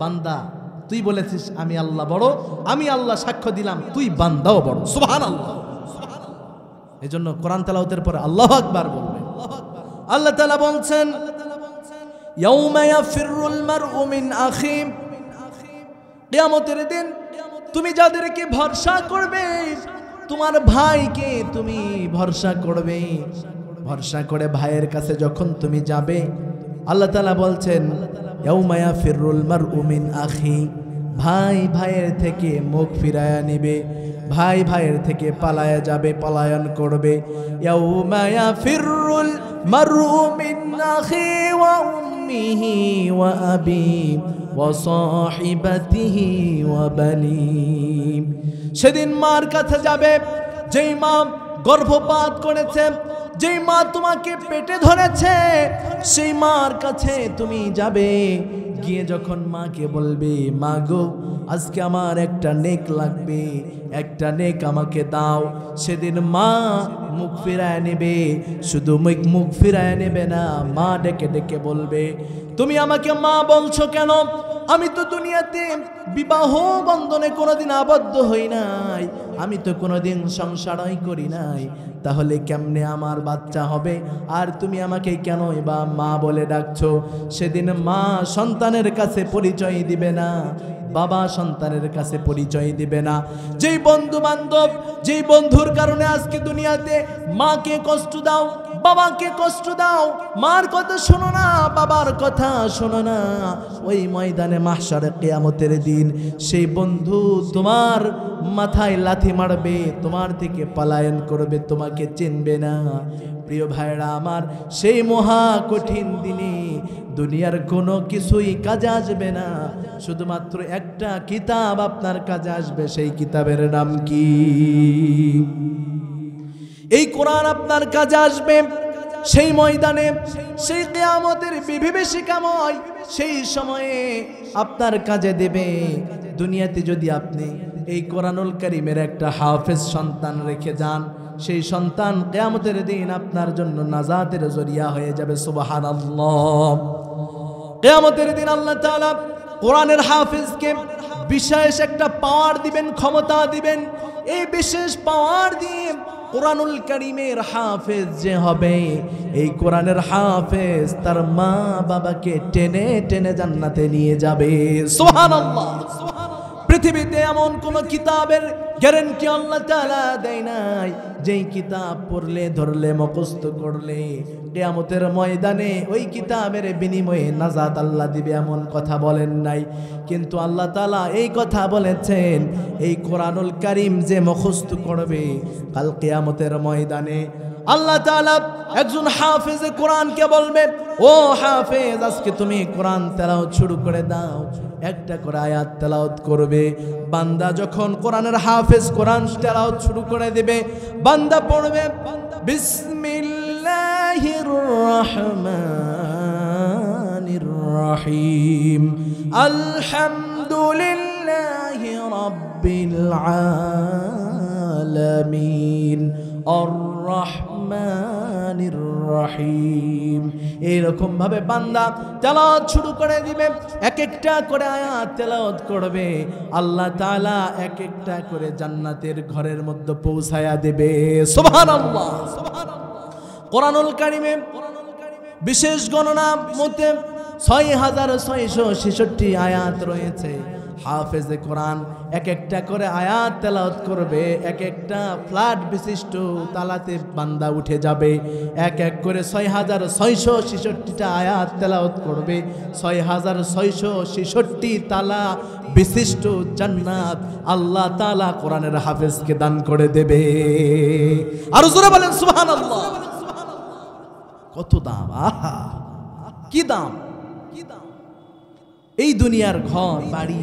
বান্দা তুই বলেছিস আমি আল্লাহ বড়, আমি আল্লাহ সাক্ষ্য দিলাম তুই বান্দাও বড়। সুবহানাল্লাহ। এজন্য কোরআন তেলাওয়াতের পরে আল্লাহু আকবার বলবেন। আল্লাহ তাআলা বলছেন, ইয়াউমা ইয়াফিরুল মারউ মিন আখি, কিয়ামতের দিন তুমি যাদেরকে ভরসা করবে, তোমার ভাইকে তুমি ভরসা করবে, ভরসা করে ভাইয়ের কাছে যখন তুমি যাবে, আল্লাহ তাআলা বলছেন, ইয়াউমা ইয়াফিরুল মারউ মিন আখি, ভাই ভাইয়ের থেকে মুখ ফিরায়া নিবে, ভাই ভাইয়ের থেকে পালায়া যাবে, পলায়ন করবে। ইয়াউমা ইয়াফিরুল মারউ মিন আখি ওয়া উম্মিহি ওয়া আবি ওয়া সাহিবাতিহি ওয়া বানি। সেদিন মার কাছে যাবে, যেই মা গর্ভপাত করেছে, যেই মা তোমাকে পেটে ধরেছে, সেই মার কাছে তুমি যাবে। গিয়ে যখন মাকে বলবে, মা গো আজকে আমার একটা নেক লাগবে, একটা নেক আমাকে দাও, সেদিন মা মুখ ফিরায় নেবে। শুধু মুখ ফিরায় নেবে না, মা ডেকে ডেকে বলবে, তুমি আমাকে মা বলছো কেন? আমি তো দুনিয়াতে বিবাহ বন্ধনে কোনোদিন আবদ্ধ হই নাই, আমি তো কোনোদিন সংসারই করি নাই, তাহলে কেমনে আমার বাচ্চা হবে? আর তুমি আমাকে কেনই বা মা বলে ডাকছো? সেদিন মা সন্তানের কাছে পরিচয় দিবে না, বাবা সন্তানের কাছে পরিচয় দিবে না। যেই বন্ধু বান্ধব, যেই বন্ধুর কারণে আজকে দুনিয়াতে মাকে কষ্ট দাও, বাবাকে কষ্ট দাও, মার কথা শোনো না, বাবার কথা শোনো না, ওই ময়দানে মাহশারে কিয়ামতের দিন সেই বন্ধু তোমার মাথায় লাথি মারবে, তোমার থেকে পলায়ন করবে, তোমাকে চিনবে না। প্রিয় ভাইরা আমার, সেই মহা কঠিন দিনে দুনিয়ার কোনো কিছুই কাজে আসবে না, শুধুমাত্র একটা কিতাব আপনার কাজে আসবে। সেই কিতাবের নাম কি? এই কোরআন আপনার কাজে আসবে সেই ময়দানে, সেই কিয়ামতের বিভীষিকাময় সেই সময়ে আপনার কাজে দেবে। দুনিয়াতে যদি আপনি এই কোরআনুল কারীমের একটা হাফেজ সন্তান রেখে যান, সেই সন্তান কিয়ামতের দিন আপনার জন্য নাজাতের জরিয়া হয়ে যাবে। সুবহানাল্লাহ। কিয়ামতের দিন আল্লাহ তাআলা কোরআনের হাফেজকে বিশেষ একটা পাওয়ার দিবেন, ক্ষমতা দিবেন। এই বিশেষ পাওয়ার দিয়ে কোরআনুল কারীমের হাফেজ যে হবে, এই কোরআনের হাফেজ তার মা বাবাকে টেনে টেনে জান্নাতে নিয়ে যাবে। সুবহানাল্লাহ। পৃথিবীতে এমন কোন কিতাবের গ্যারান্টি আল্লাহ তাআলা দেয় নাই, যেই কিতাব পড়লে ধরলে মুখস্থ করলে কিয়ামতের ময়দানে ওই কিতাবের বিনিময়ে নাজাত আল্লাহ দিবে, এমন কথা বলেন নাই। কিন্তু আল্লাহ তাআলা এই কথা বলেছেন, এই কোরআনুল কারীম যে মুখস্থ করবে কাল কিয়ামতের ময়দানে আল্লাহ তাআলা একজন হাফেজে কোরআনকে বলবে, ও হাফেজ আজকে তুমি কোরআন তেলাওয়াত শুরু করে দাও। একটা করে আয়াত তেলাওয়াত করবে। বান্দা যখন কোরআনের হাফেজ কোরআন তেলাওয়াত শুরু করে দেবে, বান্দা পড়বে বিসমিল্লাহির রহমানির রহিম আলহামদুলিল্লাহি রাব্বিল আলামিন আর রহমানির রহিম। এরকম ভাবে বান্দা তেলাওয়াত শুরু করে দিবে, এক একটা করে আয়াত তেলাওয়াত করবে। আল্লাহ তাআলা এক একটা করে জান্নাতের ঘরের মধ্যে পৌঁছায়া দেবে। সুবহানাল্লাহ। কোরআনুল কারিমে বিশেষ গণনা মতে ৬৬৬৬ আয়াত রয়েছে। হাফেজে কোরআন এক একটা করে আয়াত তেলাওয়াত করবে, এক একটা ফ্ল্যাট বিশিষ্ট তালাতে বান্দা উঠে যাবে। এক এক করে ৬৬৬৬টা আয়াত তেলাওয়াত করবে। ৬৬৬৬ তালা বিশিষ্ট জান্নাত আল্লাহ তাআলা কোরআনের হাফেজকে দান করে দেবে। আর জোরে বলেন সুবহানাল্লাহ। কত দাম! আহা, কি দাম! এই দুনিয়ার ঘর বাড়ি,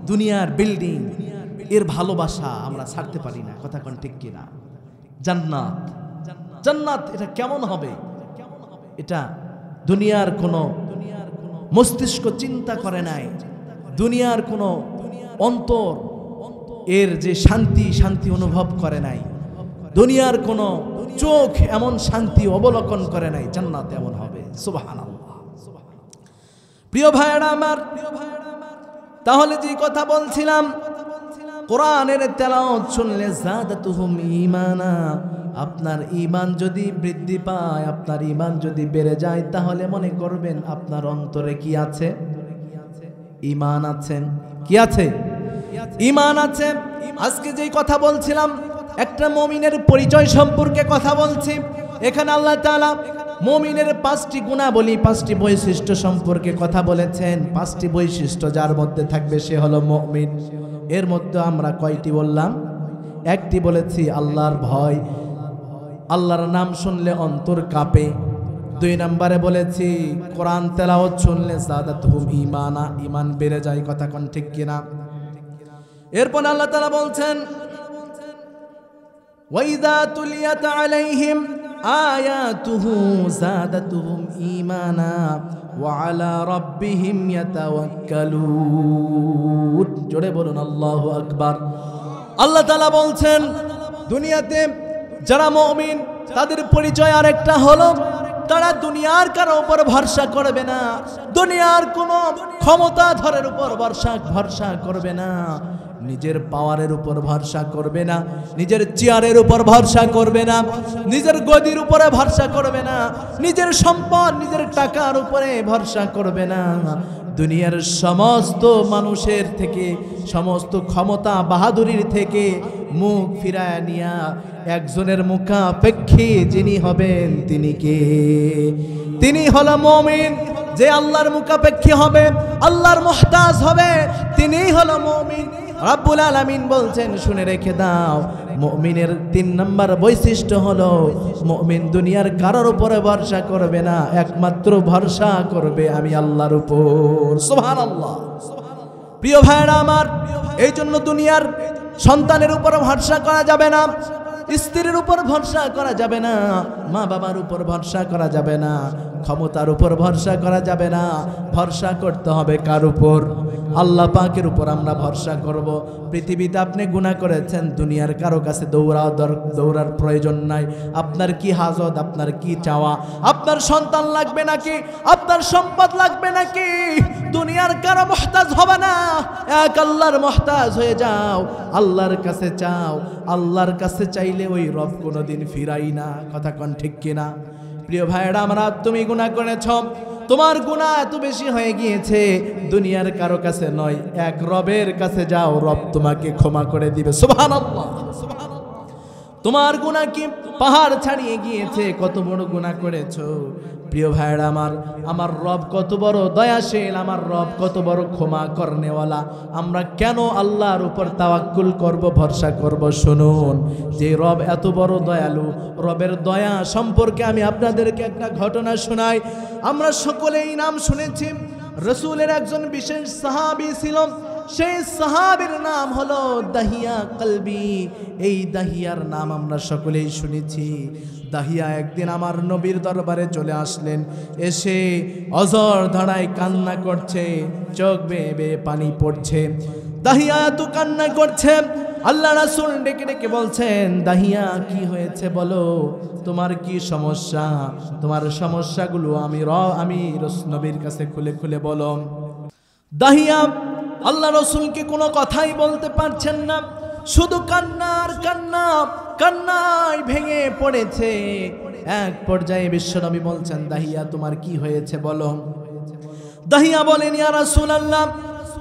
দুনিয়ার বিল্ডিং, এর ভালোবাসা আমরা ছাড়তে পারি না। কথা কোন ঠিক কিনা? জান্নাত, জান্নাত এটা কেমন হবে? এটা দুনিয়ার কোনো মস্তিষ্ক চিন্তা করে নাই, দুনিয়ার কোনো অন্তর এর যে শান্তি শান্তি অনুভব করে নাই, দুনিয়ার কোনো চোখ এমন শান্তি অবলোকন করে নাই। জান্নাত এমন হবে। সুবহানাল্লাহ। প্রিয় ভাইরা আমার, তাহলে যে কথা বলছিলাম, কোরআনের তেলাওয়াত শুনলে যাদাতুহুম ঈমানা, আপনার ঈমান যদি বৃদ্ধি পায়, আপনার ঈমান যদি বেড়ে যায়, তাহলে মনে করবেন আপনার অন্তরে কি আছে? ঈমান আছে। কি আছে? ঈমান আছে। আজকে যেই কথা বলছিলাম, একটা মুমিনের পরিচয় সম্পর্কে কথা বলছি। এখানে আল্লাহ তাআলা মুমিনের 5টি গুণাবলী, 5টি বৈশিষ্ট্য সম্পর্কে কথা বলেছেন। 5টি বৈশিষ্ট্য যার মধ্যে থাকবে সে হলো মুমিন। এর মধ্যে আমরা কয়টি বললাম? একটি বলেছি আল্লাহর ভয়, আল্লাহর নাম শুনলে অন্তর কাঁপে। 2 নম্বরে বলেছি কোরআন তেলাওয়াত শুনলে যাদাতুহুম ঈমানা, ঈমান বেড়ে যায়। কথা কোন ঠিক কিনা? এরপর আল্লাহ তাআলা বলছেন ওয়াইদা তুলিয়াত আলাইহিম আয়াতুহু যাদাতুহুম ঈমানা ওয়া আলা রাব্বিহিম ইয়াতাওয়াক্কালুন। জোরে বলুন আল্লাহু আকবার। আল্লাহ তাআলা বলছেন দুনিয়াতে যারা মুমিন তাদের পরিচয় আরেকটা হলো, তারা দুনিয়ার কারো উপর ভরসা করবে না, দুনিয়ার কোনো ক্ষমতাধরের উপর ভরসা করবে না, নিজের পাওয়ারের উপর ভরসা করবে না, নিজের চেয়ারের উপর ভরসা করবে না, নিজের গদির উপরে ভরসা করবে না, নিজের সম্পদ নিজের টাকার উপরে ভরসা করবে না। দুনিয়ার সমস্ত মানুষের থেকে, সমস্ত ক্ষমতা বাহাদুরির থেকে মুখ ফিরায় নিয়া একজনের মুখাপেক্ষী যিনি হবেন তিনি কে? তিনি হলো মুমিন। যে আল্লাহর মুখাপেক্ষী হবে, আল্লাহর মুহতাজ হবে, তিনিই হলো মুমিন। রাব্বুল আলামিন বলছেন শুনে রেখে দাও, মুমিনের 3 নম্বর বৈশিষ্ট্য হলো মুমিন দুনিয়ার কারোর উপরে ভরসা করবে না, একমাত্র ভরসা করবে আমি আল্লাহর উপর। সুবহানাল্লাহ। প্রিয় ভাইরা আমার, এই জন্য দুনিয়ার সন্তানের উপর ভরসা করা যাবে না, স্ত্রীর উপর ভরসা করা যাবে না, মা বাবার উপর ভরসা করা যাবে না, ক্ষমতার উপর ভরসা করা যাবে না। ভরসা করতে হবে কার উপর? আল্লাহ পাকের উপর আমরা ভরসা করব। পৃথিবীতে আপনি গুনাহ করেছেন, দুনিয়ার কারো কাছে দৌড়ার প্রয়োজন নাই। আপনার কি হাজত, আপনার কি চাওয়া? আপনার সন্তান লাগবে নাকি? আপনার সম্পদ লাগবে নাকি? দুনিয়ার কারো মুহতাজ হবে না, এক আল্লাহর মুহতাজ হয়ে যাও, আল্লাহর কাছে চাও। আল্লাহর কাছে চাইলে ওই রব কোনোদিন ফিরাই না। কথা কোন ঠিক কিনা? প্রিয় ভাইরা আমরা, তুমি গুনাহ করেছ, তোমার গুনাহ এত বেশি হয়ে গিয়েছে, দুনিয়ার কারো কাছে নয়, এক রবের কাছে যাও, রব তোমাকে ক্ষমা করে দিবে। সুবহানাল্লাহ। তোমার গুনাহ কি পাহাড় ছাড়িয়ে গিয়েছে? কত বড় গুনাহ করেছো। প্রিয় ভাইরা আমার রব কত বড় দয়াশীল, আমার রব কত বড় ক্ষমা করনেওয়ালা। আমরা কেন আল্লাহর উপর তাওয়াক্কুল করব, ভরসা করব? শুনুন, যে রব এত বড় দয়ালু, রবের দয়া সম্পর্কে আমি আপনাদেরকে একটা ঘটনা শোনাই। আমরা সকলেই নাম শুনেছি, রাসূলের একজন বিশেষ সাহাবী ছিল, সেই সাহাবীর নাম হলো দাহিয়া কলবি। এই দাহিয়ার নাম আমরা সকলেই শুনেছি। দাহিয়া একদিন আমার নবীর দরবারে চলে আসলেন, এসে অঝর ধারায় কান্না করছে, চোখ বেয়ে বেয়ে পানি পড়ছে। দাহিয়া এত কান্না করছে, আল্লাহ রাসূল ডেকে ডেকে বলছেন, দাহিয়া কি হয়েছে বলো, তোমার কি সমস্যা? তোমার সমস্যাগুলো আমি নবীর কাছে খুলে খুলে বলো। দাহিয়া আল্লাহ রসুলকে কোনো কথাই বলতে পারছেন না, শুধু কান্নার কান্না, কান্নায় ভেঙে পড়েছে। এক পর্যায়ে বিশ্বনবী বলছেন, দাহিয়া তোমার কি হয়েছে বলো। দাহিয়া বলেন, ইয়া রাসূলুল্লাহ,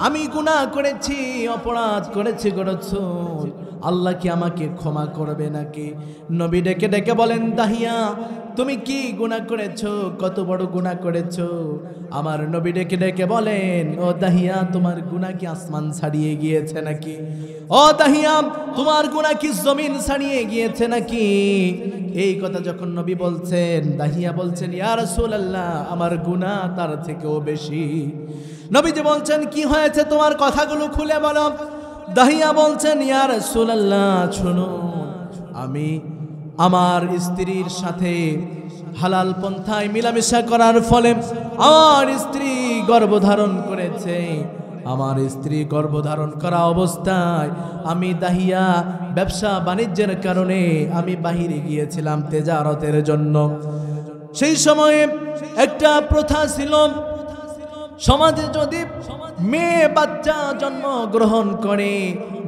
আমি গুনাহ করেছি, অপরাধ করেছি গো রাসূল, আল্লাহ কি আমাকে ক্ষমা করবে নাকি? নবী ডেকে ডেকে বলেন, দাহিয়া তুমি কি গুনাহ করেছো, কত বড় গুনাহ করেছো? আমার নবী ডেকে ডেকে বলেন, ও দাহিয়া তোমার গুনাহ কি আসমান ছাড়িয়ে গিয়েছে নাকি? ও দাহিয়া তোমার গুনাহ কি জমিন ছাড়িয়ে গিয়েছে নাকি? এই কথা যখন নবী বলছেন, দাহিয়া বলছেন, ইয়া রাসূলুল্লাহ, আমার গুনাহ তার থেকেও বেশি। নবীজি বলছেন, কি হয়েছে তোমার, কথাগুলো খুলে বলো। দাহিয়া বলছেন, ইয়া রাসূলুল্লাহ শুনুন, আমি আমার স্ত্রীর সাথে হালাল পন্থায় মিলামেশা করার ফলে আমার স্ত্রী গর্ভধারণ করেছে। আমার স্ত্রী গর্ভধারণ করা অবস্থায় আমি দাহিয়া ব্যবসা বাণিজ্যের কারণে আমি বাহিরে গিয়েছিলাম তেজারতের জন্য। সেই সময়ে একটা প্রথা ছিল, সমাজে যদি মেয়ে বাচ্চা জন্মগ্রহণ করে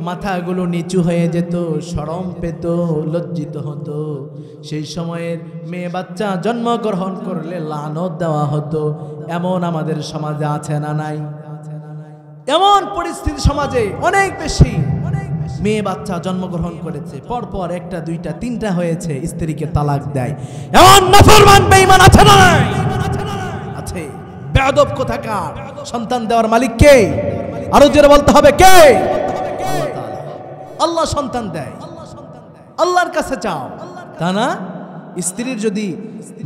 মাথাগুলো নিচু হয়ে যেত, শরম পেত, লজ্জিত হতো। সেই সময়ের মেয়ে বাচ্চা জন্মগ্রহণ করলে লানত দেওয়া হতো। এমন আমাদের সমাজে আছে না নাই? এমন পরিস্থিতি সমাজে অনেক বেশি। মেয়ে বাচ্চা জন্মগ্রহণ করেছে, পরপর একটা দুইটা তিনটা হয়েছে, স্ত্রীকে তালাক দেয়। এমন নাফরমান বেঈমান আছে না নাই? আছে। বেয়াদব কোথাকার। সন্তান দেওয়ার মালিক কে? আরো জোরে বলতে হবে কে? আল্লাহ তাআলা। আল্লাহ সন্তান দেয়, আল্লাহর কাছে চাও, তা না স্ত্রীর যদি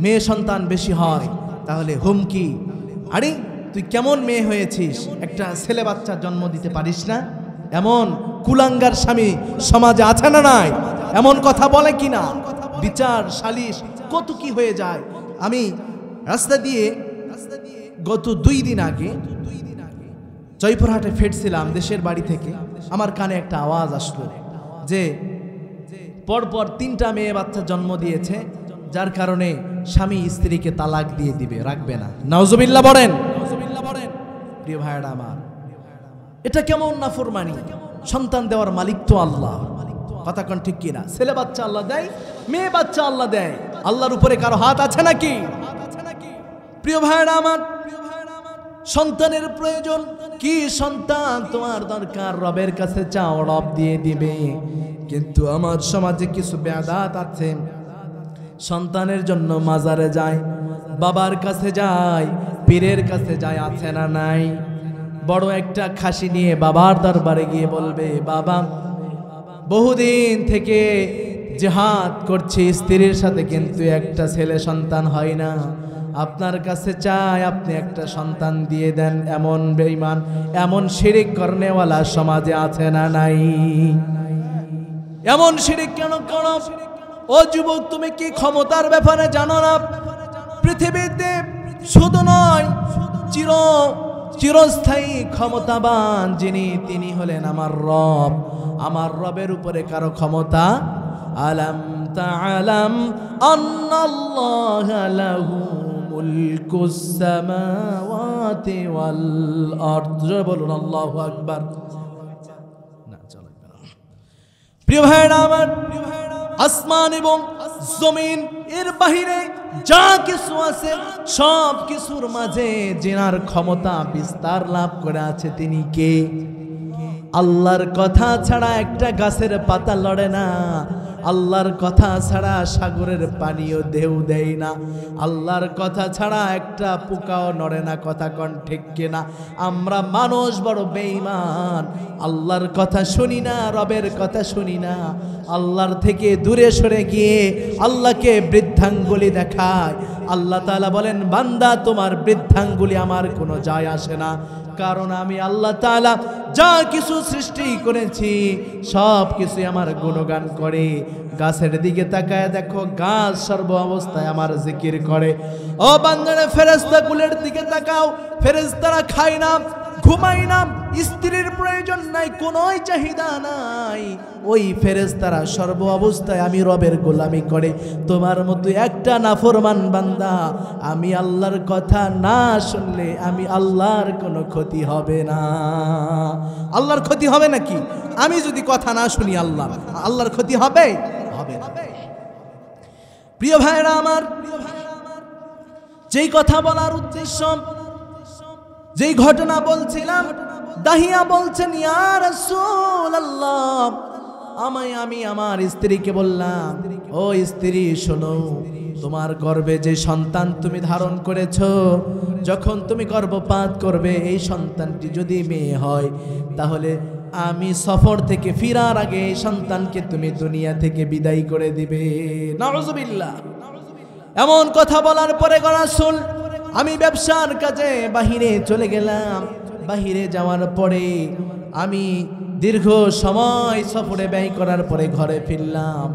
মেয়ে সন্তান বেশি হয় তাহলে হুমকি, আরে তুই কেমন মেয়ে হয়েছিস, একটা ছেলে বাচ্চা জন্ম দিতে পারিস না? এমন কুলাঙ্গার স্বামী সমাজে আছে না নাই? এমন কথা বলে কিনা? বিচার সালিশ কত কি হয়ে যায়। আমি রাস্তা দিয়ে গত 2 দিন আগে জয়পুরহাটে ফিরছিলাম দেশের বাড়ি থেকে, আমার কানে একটা আওয়াজ আসলো যে পরপর 3টা মেয়ে বাচ্চা জন্ম দিয়েছে, যার কারণে স্বামী স্ত্রীকে তালাক দিয়ে দিবে, রাখবে না। নাউজুবিল্লাহ বলেন। প্রিয় ভাইরা আমার, এটা কেমন নাফরমানি? সন্তান দেওয়ার মালিক তো আল্লাহ, কথা কোন ঠিক কিনা? ছেলে বাচ্চা আল্লাহ দেয়, মেয়ে বাচ্চা আল্লাহ দেয়। আল্লাহর উপরে কারো হাত আছে নাকি? প্রিয় ভাইরা আমার, সন্তানের প্রয়োজন কি? সন্তান তোমার দরকার, রবের কাছে চাও, রব দিয়ে দিবে। কিন্তু আমার সমাজে কিছু বেয়াদাত আছে, সন্তানের জন্য মাজারে যায়, বাবার কাছে যায়, পীরের কাছে যায়, আছে না নাই? বড় একটা খাসি নিয়ে বাবার দরবারে গিয়ে বলবে, বাবা বহুদিন থেকে জিহাদ করছি স্ত্রীর সাথে, কিন্তু একটা ছেলে সন্তান হয় না, আপনার কাছে চাই আপনি একটা সন্তান দিয়ে দেন। এমন বেঈমান, এমন শিরিক করনেওয়ালা সমাজে আছে না নাই? এমন শিরিক কেন করো? ও যুবক, তুমি কি ক্ষমতার ব্যাপারে জানো না? পৃথিবীতে শুধু নয়, চিরস্থায়ী ক্ষমতাবান যিনি, তিনি হলেন আমার রব। আমার রবের উপরে কারো ক্ষমতা? আলাম তাআলাম আন্নাল্লাহা লাহু মুলকুস সামাওয়াতি ওয়াল আরদ। বলুন আল্লাহু আকবার। না চলবে না। প্রিয় ভাইরা আমার, আসমান এবং জমিন এর বাহিরে যা কিছু আছে সব কিছুর মাঝে যিনার ক্ষমতা বিস্তার লাভ করে আছে তিনি কে? আল্লাহর কথা ছাড়া একটা গাছের পাতা লড়ে না, আল্লাহর কথা ছাড়া সাগরের পানিও ঢেউ দেয় না, আল্লাহর কথা ছাড়া একটা পোকাও নড়ে না, কথা কোন ঠিক কিনা? আমরা মানুষ বড় বেঈমান, আল্লাহর কথা শুনি না, রবের কথা শুনি না, আল্লাহর থেকে দূরে সরে গিয়ে আল্লাহকে বৃদ্ধাঙ্গুলি দেখায়। আল্লাহ তাআলা বলেন, বান্দা তোমার বৃদ্ধাঙ্গুলি আমার কোনো যায় আসে না, কারণ আমি আল্লাহ তাআলা যা কিছু সৃষ্টি করেছি সব কিছু আমার গুণগান করে। গাছের দিকে তাকায় দেখো, গাছ সর্ব অবস্থায় আমার জিকির করে। ও বান্দারে, ফেরেশতাগুলোর দিকে তাকাও, ফেরেশতারা খায় না, ঘুমায় না, স্ত্রীর প্রয়োজন নাই, কোনোই চাহিদা নাই, ওই ফেরেশতারা সর্ব অবস্থায় আমি রবের গোলামি করে। তোমার মতো একটা নাফরমান বান্দা, আমি আল্লাহর কথা না শুনলে আমি আল্লাহর কোনো ক্ষতি হবে না। আল্লাহর ক্ষতি হবে নাকি? আমি যদি কথা না শুনি আল্লাহর ক্ষতি হবে? হবে না। প্রিয় ভাইরা আমার, যেই কথা বলার উদ্দেশ্য, যেই ঘটনা বলছিলাম, দাহিয়া বলছেন ইয়া রাসূলুল্লাহ, আমি আমার স্ত্রীকে বললাম, ও স্ত্রী শোনো, তোমার গর্ভে যে সন্তান তুমি ধারণ করেছো, যখন তুমি গর্ভপাত করবে এই সন্তানটি যদি মেয়ে হয়, তাহলে আমি সফর থেকে ফিরার আগে এই সন্তানকে তুমি দুনিয়া থেকে বিদায় করে দিবে। নাউযুবিল্লাহ। এমন কথা বলার পরে রাসূল, আমি ব্যবসার কাজে বাহিরে চলে গেলাম। বাহিরে যাওয়ার পরে আমি দীর্ঘ সময় সফরে ব্যয় করার পরে ঘরে ফিরলাম।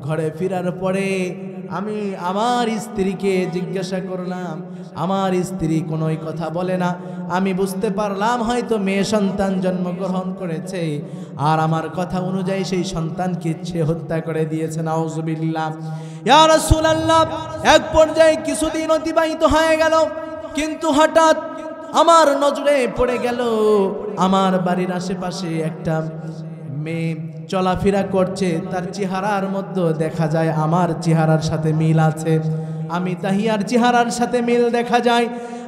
ঘরে ফেরার পরে আমি আমার স্ত্রীকে জিজ্ঞাসা করলাম, আমার স্ত্রী কোনোই কথা বলে না। আমি বুঝতে পারলাম হয়তো মেয়ে সন্তান জন্মগ্রহণ করেছে, আর আমার কথা অনুযায়ী সেই সন্তানকে সে হত্যা করে দিয়েছে। নাউযুবিল্লাহ। ইয়া রাসূলুল্লাহ, এক পর্যায়ে কিছুদিন অতিবাহিত হয়ে গেল, কিন্তু হঠাৎ আমার নজরে পড়ে গেল আমার বাড়ির আশেপাশে একটা মেয়ে চলাফেরা করছে, তার চেহারার মধ্যে দেখা যায় আমার চেহারার সাথে মিল আছে, আমি তাহিয়ার চেহারার সাথে মিল দেখা যায়।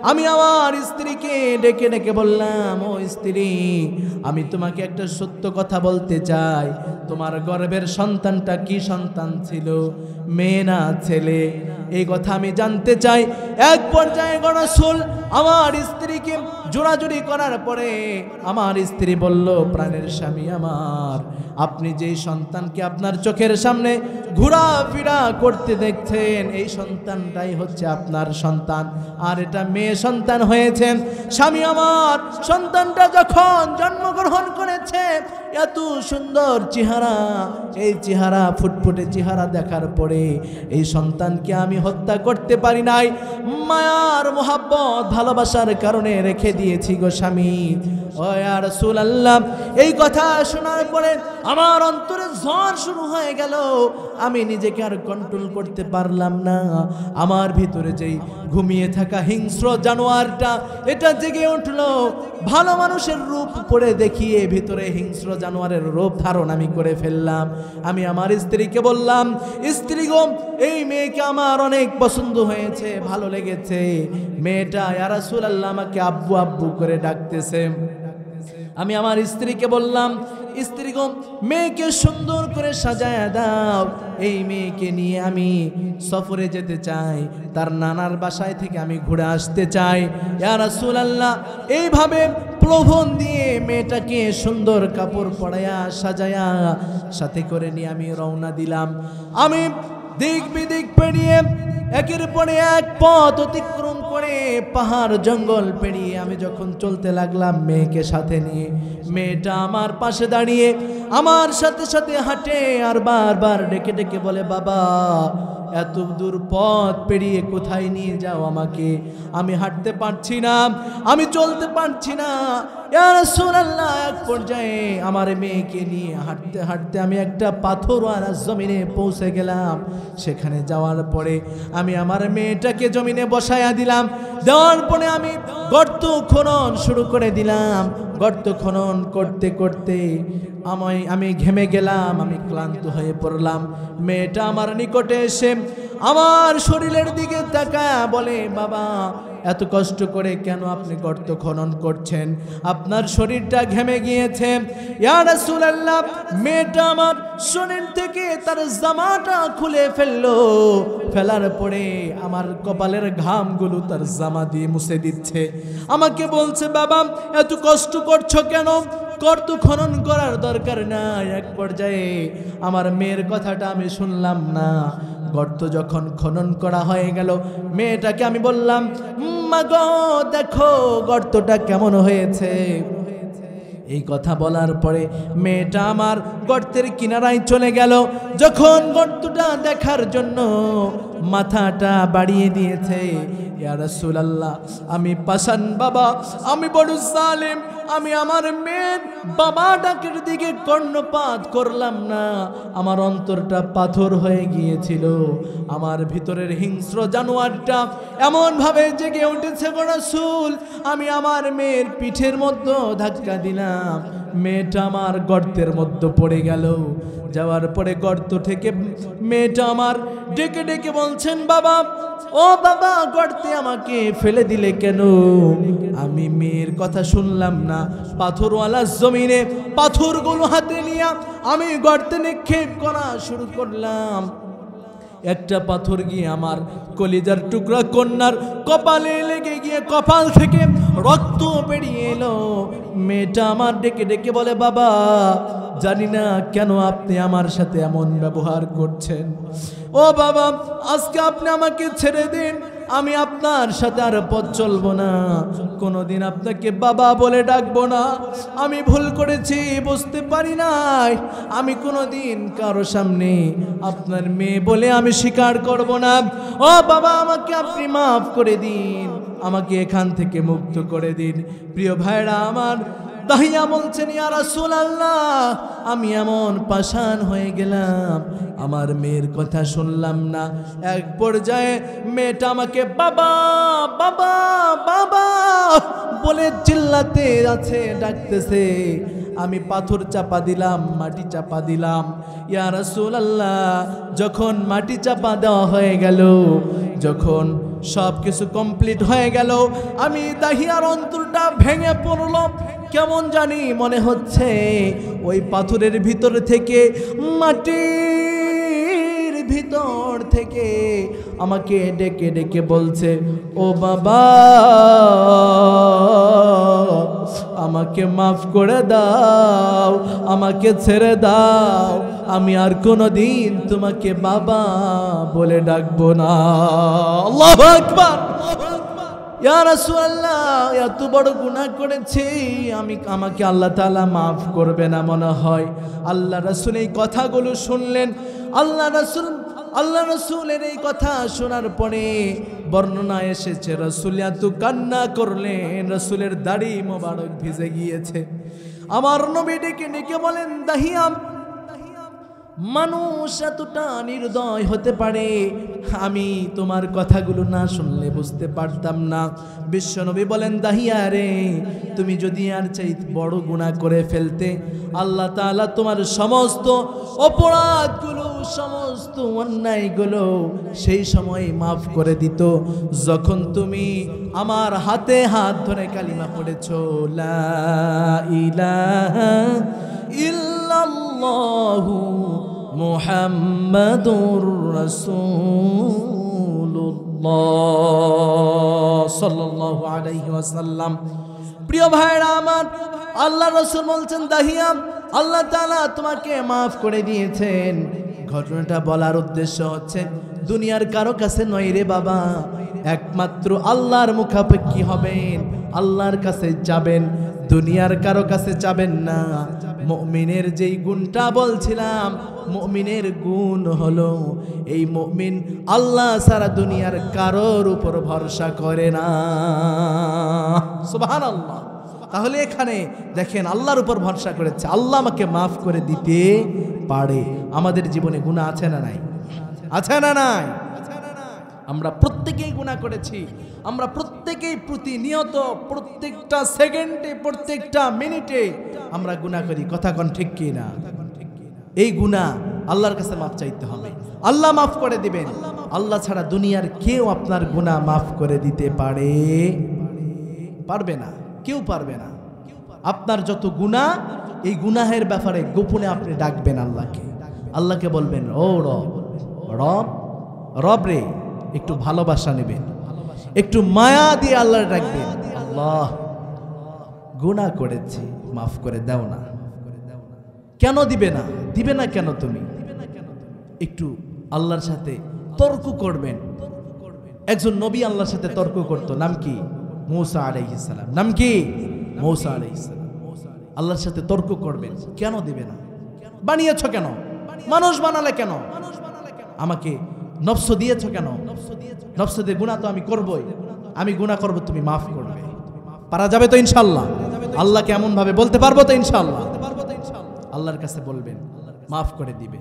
আমি আমার স্ত্রীকে ডেকে ডেকে বললাম, ও স্ত্রী, আমি তোমাকে একটা সত্য কথা বলতে চাই, তোমার গর্ভের সন্তানটা কি সন্তান ছিল, মেয়ে না ছেলে, এই কথা আমি জানতে চাই। এক পর্যায়ে রাসূল আমার স্ত্রীকে জোড়াজুড়ি করার পরে আমার স্ত্রী বলল, প্রাণের স্বামী আমার, আপনি যেই সন্তানকে আপনার চোখের সামনে ঘোরাফেরা করতে দেখছেন, এই সন্তানটাই হচ্ছে আপনার সন্তান, আর এটা মেয়ে সন্তান হয়েছে। স্বামী আমার, সন্তানটা যখন জন্মগ্রহণ করেছে, এত সুন্দর চেহারা, এই চেহারা, ফুটফুটে চেহারা দেখার পরে এই সন্তানকে আমি হত্যা করতে পারি নাই, মায়ার মোহাব্বত ভালোবাসার কারণে রেখে দিয়েছি গো স্বামী। ও ইয়া রাসূলুল্লাহ, এই কথা শোনার পরে আমার অন্তরে ঝড় শুরু হয়ে গেল। আমি নিজেকে আর কন্ট্রোল করতে পারলাম না। আমার ভিতরে যেই ঘুমিয়ে থাকা হিংস্র জানোয়ারটা, এটা জেগে উঠলো। ভালো মানুষের রূপ পরে দেখিয়ে ভিতরে হিংস্র জানোয়ারের রূপ ধারণ আমি করে ফেললাম। আমি আমার স্ত্রীকে বললাম, স্ত্রী গো, এই মেয়েকে আমার অনেক পছন্দ হয়েছে, ভালো লেগেছে। মেয়েটা ইয়া রাসূলুল্লাহ আমাকে আব্বু আব্বু করে ডাকতেছে। আমি আমার স্ত্রীকে বললাম, স্ত্রী গো, মেয়েকে সুন্দর করে সাজায়া দাও, এই মেয়েকে নিয়ে আমি সফরে যেতে চাই, তার নানার বাসায় থেকে আমি ঘুরে আসতে চাই। ইয়া রাসূলুল্লাহ, এইভাবে প্রলোভন দিয়ে মেয়েটাকে সুন্দর কাপড় পরায়া সাজায়া সাথে করে নিয়ে আমি রওনা দিলাম। আমি দিক বিদিক পেরিয়ে একের পরে এক পথ অতিক্রম করে পাহাড় জঙ্গল পেরিয়ে আমি যখন চলতে লাগলাম মেয়েকে সাথে নিয়ে, মেয়েটা আমার পাশে দাঁড়িয়ে আমার সাথে সাথে হাঁটে আর বারবার ডেকে ডেকে বলে, বাবা, এত দূর পথ পেরিয়ে কোথায় নিয়ে যাও আমাকে, আমি হাঁটতে পারছি না, আমি চলতে পারছি না। ইয়া রাসূলুল্লাহ, এক পর্যায়ে আমার মেয়েকে নিয়ে হাঁটতে হাঁটতে আমি একটা পাথরওয়ালা জমিনে পৌঁছে গেলাম। সেখানে যাওয়ার পরে আমি আমার মেয়েটাকে জমিনে বসায়া দিলাম। দেওয়ার পরে আমি গর্ত খনন শুরু করে দিলাম। গর্ত খনন করতে করতে আমি ঘেমে গেলাম, আমি ক্লান্ত হয়ে পড়লাম। মেয়েটা আমার নিকটে এসে আমার শরীরের দিকে তাকায় বলে, বাবা, এত কষ্ট করে কেন আপনি গর্ত খনন করছেন? আপনার শরীরটা ঘেমে গিয়েছে। ইয়া রাসূলুল্লাহ, মেয়েটা আমার শরীর থেকে তার জামাটা খুলে ফেললো। ফেলার পরে আমার কপালের ঘামগুলো তার জামা দিয়ে মুছে দিচ্ছে। আমাকে বলছে, বাবা, এত কষ্ট করছো কেন? গর্ত খনন করার দরকার নাই। এক পর্যায়ে আমার মেয়ের কথাটা আমি শুনলাম না। গর্ত যখন খনন করা হয়ে গেল, মেয়েটাকে আমি বললাম, মা গো, দেখো গর্তটা কেমন হয়েছে। এই কথা বলার পরে মেয়েটা আমার গর্তের কিনারায় চলে গেল। যখন গর্তটা দেখার জন্য মাথাটা বাড়িয়ে দিয়েছে, ইয়া রাসূলুল্লাহ, আমি পাষাণ বাবা, আমি বড় জালেম, আমি আমার মেয়ের বাবা ডাকের দিকে কর্ণপাত করলাম না। আমার অন্তরটা পাথর হয়ে গিয়েছিল। আমার ভিতরের হিংস্র জানোয়ারটা এমন ভাবে জেগে উঠেছে গো রাসূল, আমি আমার মেয়ের পিঠের মধ্যে ধাক্কা দিলাম। মেয়েটা আমার গর্তের মধ্যে পড়ে গেল। যাওয়ার পরে গর্ত থেকে মেয়েটা আমার ডেকে ডেকে বলছেন, বাবা, ও বাবা, গর্তে আমাকে ফেলে দিলে কেন? আমি মেয়ের কথা শুনলাম না। পাথরওয়ালা জমিনে পাথরগুলো হাতে নিয়ে আমি গর্তে নিক্ষেপ করা শুরু করলাম। একটা পাথর গিয়ে আমার কলিজার টুকরা কন্যার কপালে লেগে গিয়ে কপাল থেকে রক্ত বেরিয়ে এলো। মেয়েটা আমার ডেকে ডেকে বলে, বাবা, জানি না কেন আপনি আমার সাথে এমন ব্যবহার করছেন। ও বাবা, আজকে আপনি আমাকে ছেড়ে দিন, আমি আপনার সাথে আর পথ চলবো না, কোনোদিন আপনাকে বাবা বলে ডাকবো না। আমি ভুল করেছি, বুঝতে পারি নাই। আমি কোনোদিন কারো সামনে আপনার মেয়ে বলে আমি স্বীকার করব না। ও বাবা, আমাকে আপনি মাফ করে দিন, আমাকে এখান থেকে মুক্ত করে দিন। প্রিয় ভাইরা আমার, দাহিয়া বলছেন, ইয়া রাসূলুল্লাহ, আমি এমন পাষাণ হয়ে গেলাম, আমার মেয়ের কথা শুনলাম না। এক পর্যায়ে মেয়েটা আমাকে বাবা বাবা বাবা বলে চিল্লাতে আছে, ডাকতেছে। আমি পাথর চাপা দিলাম, মাটি চাপা দিলাম। ইয়া রাসূলুল্লাহ, যখন মাটি চাপা দেওয়া হয়ে গেল, যখন সব কিছু কমপ্লিট হয়ে গেল, আমি দাহিয়ার অন্তরটা ভেঙে পড়ল। কেমন জানি মনে হচ্ছে ওই পাথরের ভিতর থেকে, মাটির ভিতর থেকে আমাকে ডেকে ডেকে বলছে, ও বাবা, আমাকে মাফ করে দাও, আমাকে ছেড়ে দাও, আমি আর কোনোদিন তোমাকে বাবা বলে ডাকবো না। আল্লাহু আকবার। ইয়া রাসূলুল্লাহ, এত বড় গুনাহ করেছি, আমাকে আল্লাহ তাআলা মাফ করবে না মনে হয়। আল্লাহ রাসূল এই কথাগুলো শুনলেন। আল্লাহ রাসূলের এই কথা শোনার পরে বর্ণনা এসেছে, রাসূল এত কান্না করলেন, রাসূলের দাড়ি মোবারক ভিজে গিয়েছে। আমার নবী ডেকে ডেকে বলেন, দাহিয়া, মানুষ এতটা নির্দয় হতে পারে, আমি তোমার কথাগুলো না শুনলে বুঝতে পারতাম না। বিশ্বনবী বলেন, দাহিয়া রে, তুমি যদি আর চাই বড় গুনাহ করে ফেলতে, আল্লাহ তাআলা তোমার সমস্ত অপরাধগুলো, সমস্ত অন্যায়গুলো সেই সময় মাফ করে দিত, যখন তুমি আমার হাতে হাত ধরে কালিমা পড়েছো, লা ইলাহা ইল্লাল্লাহু মুহাম্মাদুর রাসূলুল্লাহ সাল্লাল্লাহু আলাইহি ওয়াসাল্লাম। প্রিয় ভাইরা আমার, আল্লাহ রাসূল বলছেন, দাহিয়া, আল্লাহ তাআলা তোমাকে মাফ করে দিয়েছেন। ঘটনাটা বলার উদ্দেশ্য হচ্ছে, দুনিয়ার কারো কাছে নয় রে বাবা, একমাত্র আল্লাহর মুখাপেক্ষী হবেন, আল্লাহর কাছে যাবেন, দুনিয়ার কারো কাছে যাবেন না। মুমিনের যেই গুণটা বলছিলাম, মুমিনের গুণ হলো এই, মুমিন আল্লাহ ছাড়া দুনিয়ার কারোর উপর ভরসা করে না। সুবহানাল্লাহ। তাহলে এখানে দেখেন, আল্লাহর উপর ভরসা করেছে, আল্লাহ আমাকে মাফ করে দিতে পারে। আমাদের জীবনে গুনাহ আছে না নাই? আছে না নাই? আমরা প্রত্যেকেই গুনাহ করেছি। আমরা প্রত্যেকেই প্রতিনিয়ত, প্রত্যেকটা সেকেন্ডে, প্রত্যেকটা মিনিটে আমরা গুনাহ করি। কথা কোন ঠিক কি না? এই গুনাহ আল্লাহর কাছে মাফ চাইতে হবে, আল্লাহ মাফ করে দিবেন। আল্লাহ ছাড়া দুনিয়ার কেউ আপনার গুনাহ মাফ করে দিতে পারবে না, কেউ পারবে না। আপনার যত গুনাহ, এই গুনাহের ব্যাপারে গোপনে আপনি ডাকবেন আল্লাহকে। আল্লাহকে বলবেন, ও রব, রব রে, একটু ভালোবাসা নেবেন, একটু মায়া দিয়ে আল্লাহ ডাকবেন, আল্লাহ গুনাহ করেছি, মাফ করে দাও না। কেন দিবে না? দিবে না কেন? তুমি একটু আল্লাহর সাথে তর্ক করবেন। একজন নবী আল্লাহর সাথে তর্ক করতো, নাম কি? মূসা আলাইহিস সালাম। নাম কি? মূসা আলাইহিস সালাম। আল্লাহর সাথে তর্ক করবেন, কেন দিবে না? বানিয়েছো কেন? মানুষ বানালে কেন? আমাকে নফস দিয়েছো কেন? নফস দিয়ে গুনাহ তো আমি করবই, আমি গুনাহ করব, তুমি মাফ করবে। পারা যাবে তো ইনশাআল্লাহ? আল্লাহকে এমন ভাবে বলতে পারবো তো ইনশাআল্লাহ? আল্লাহর কাছে বলবেন, মাফ করে দিবে।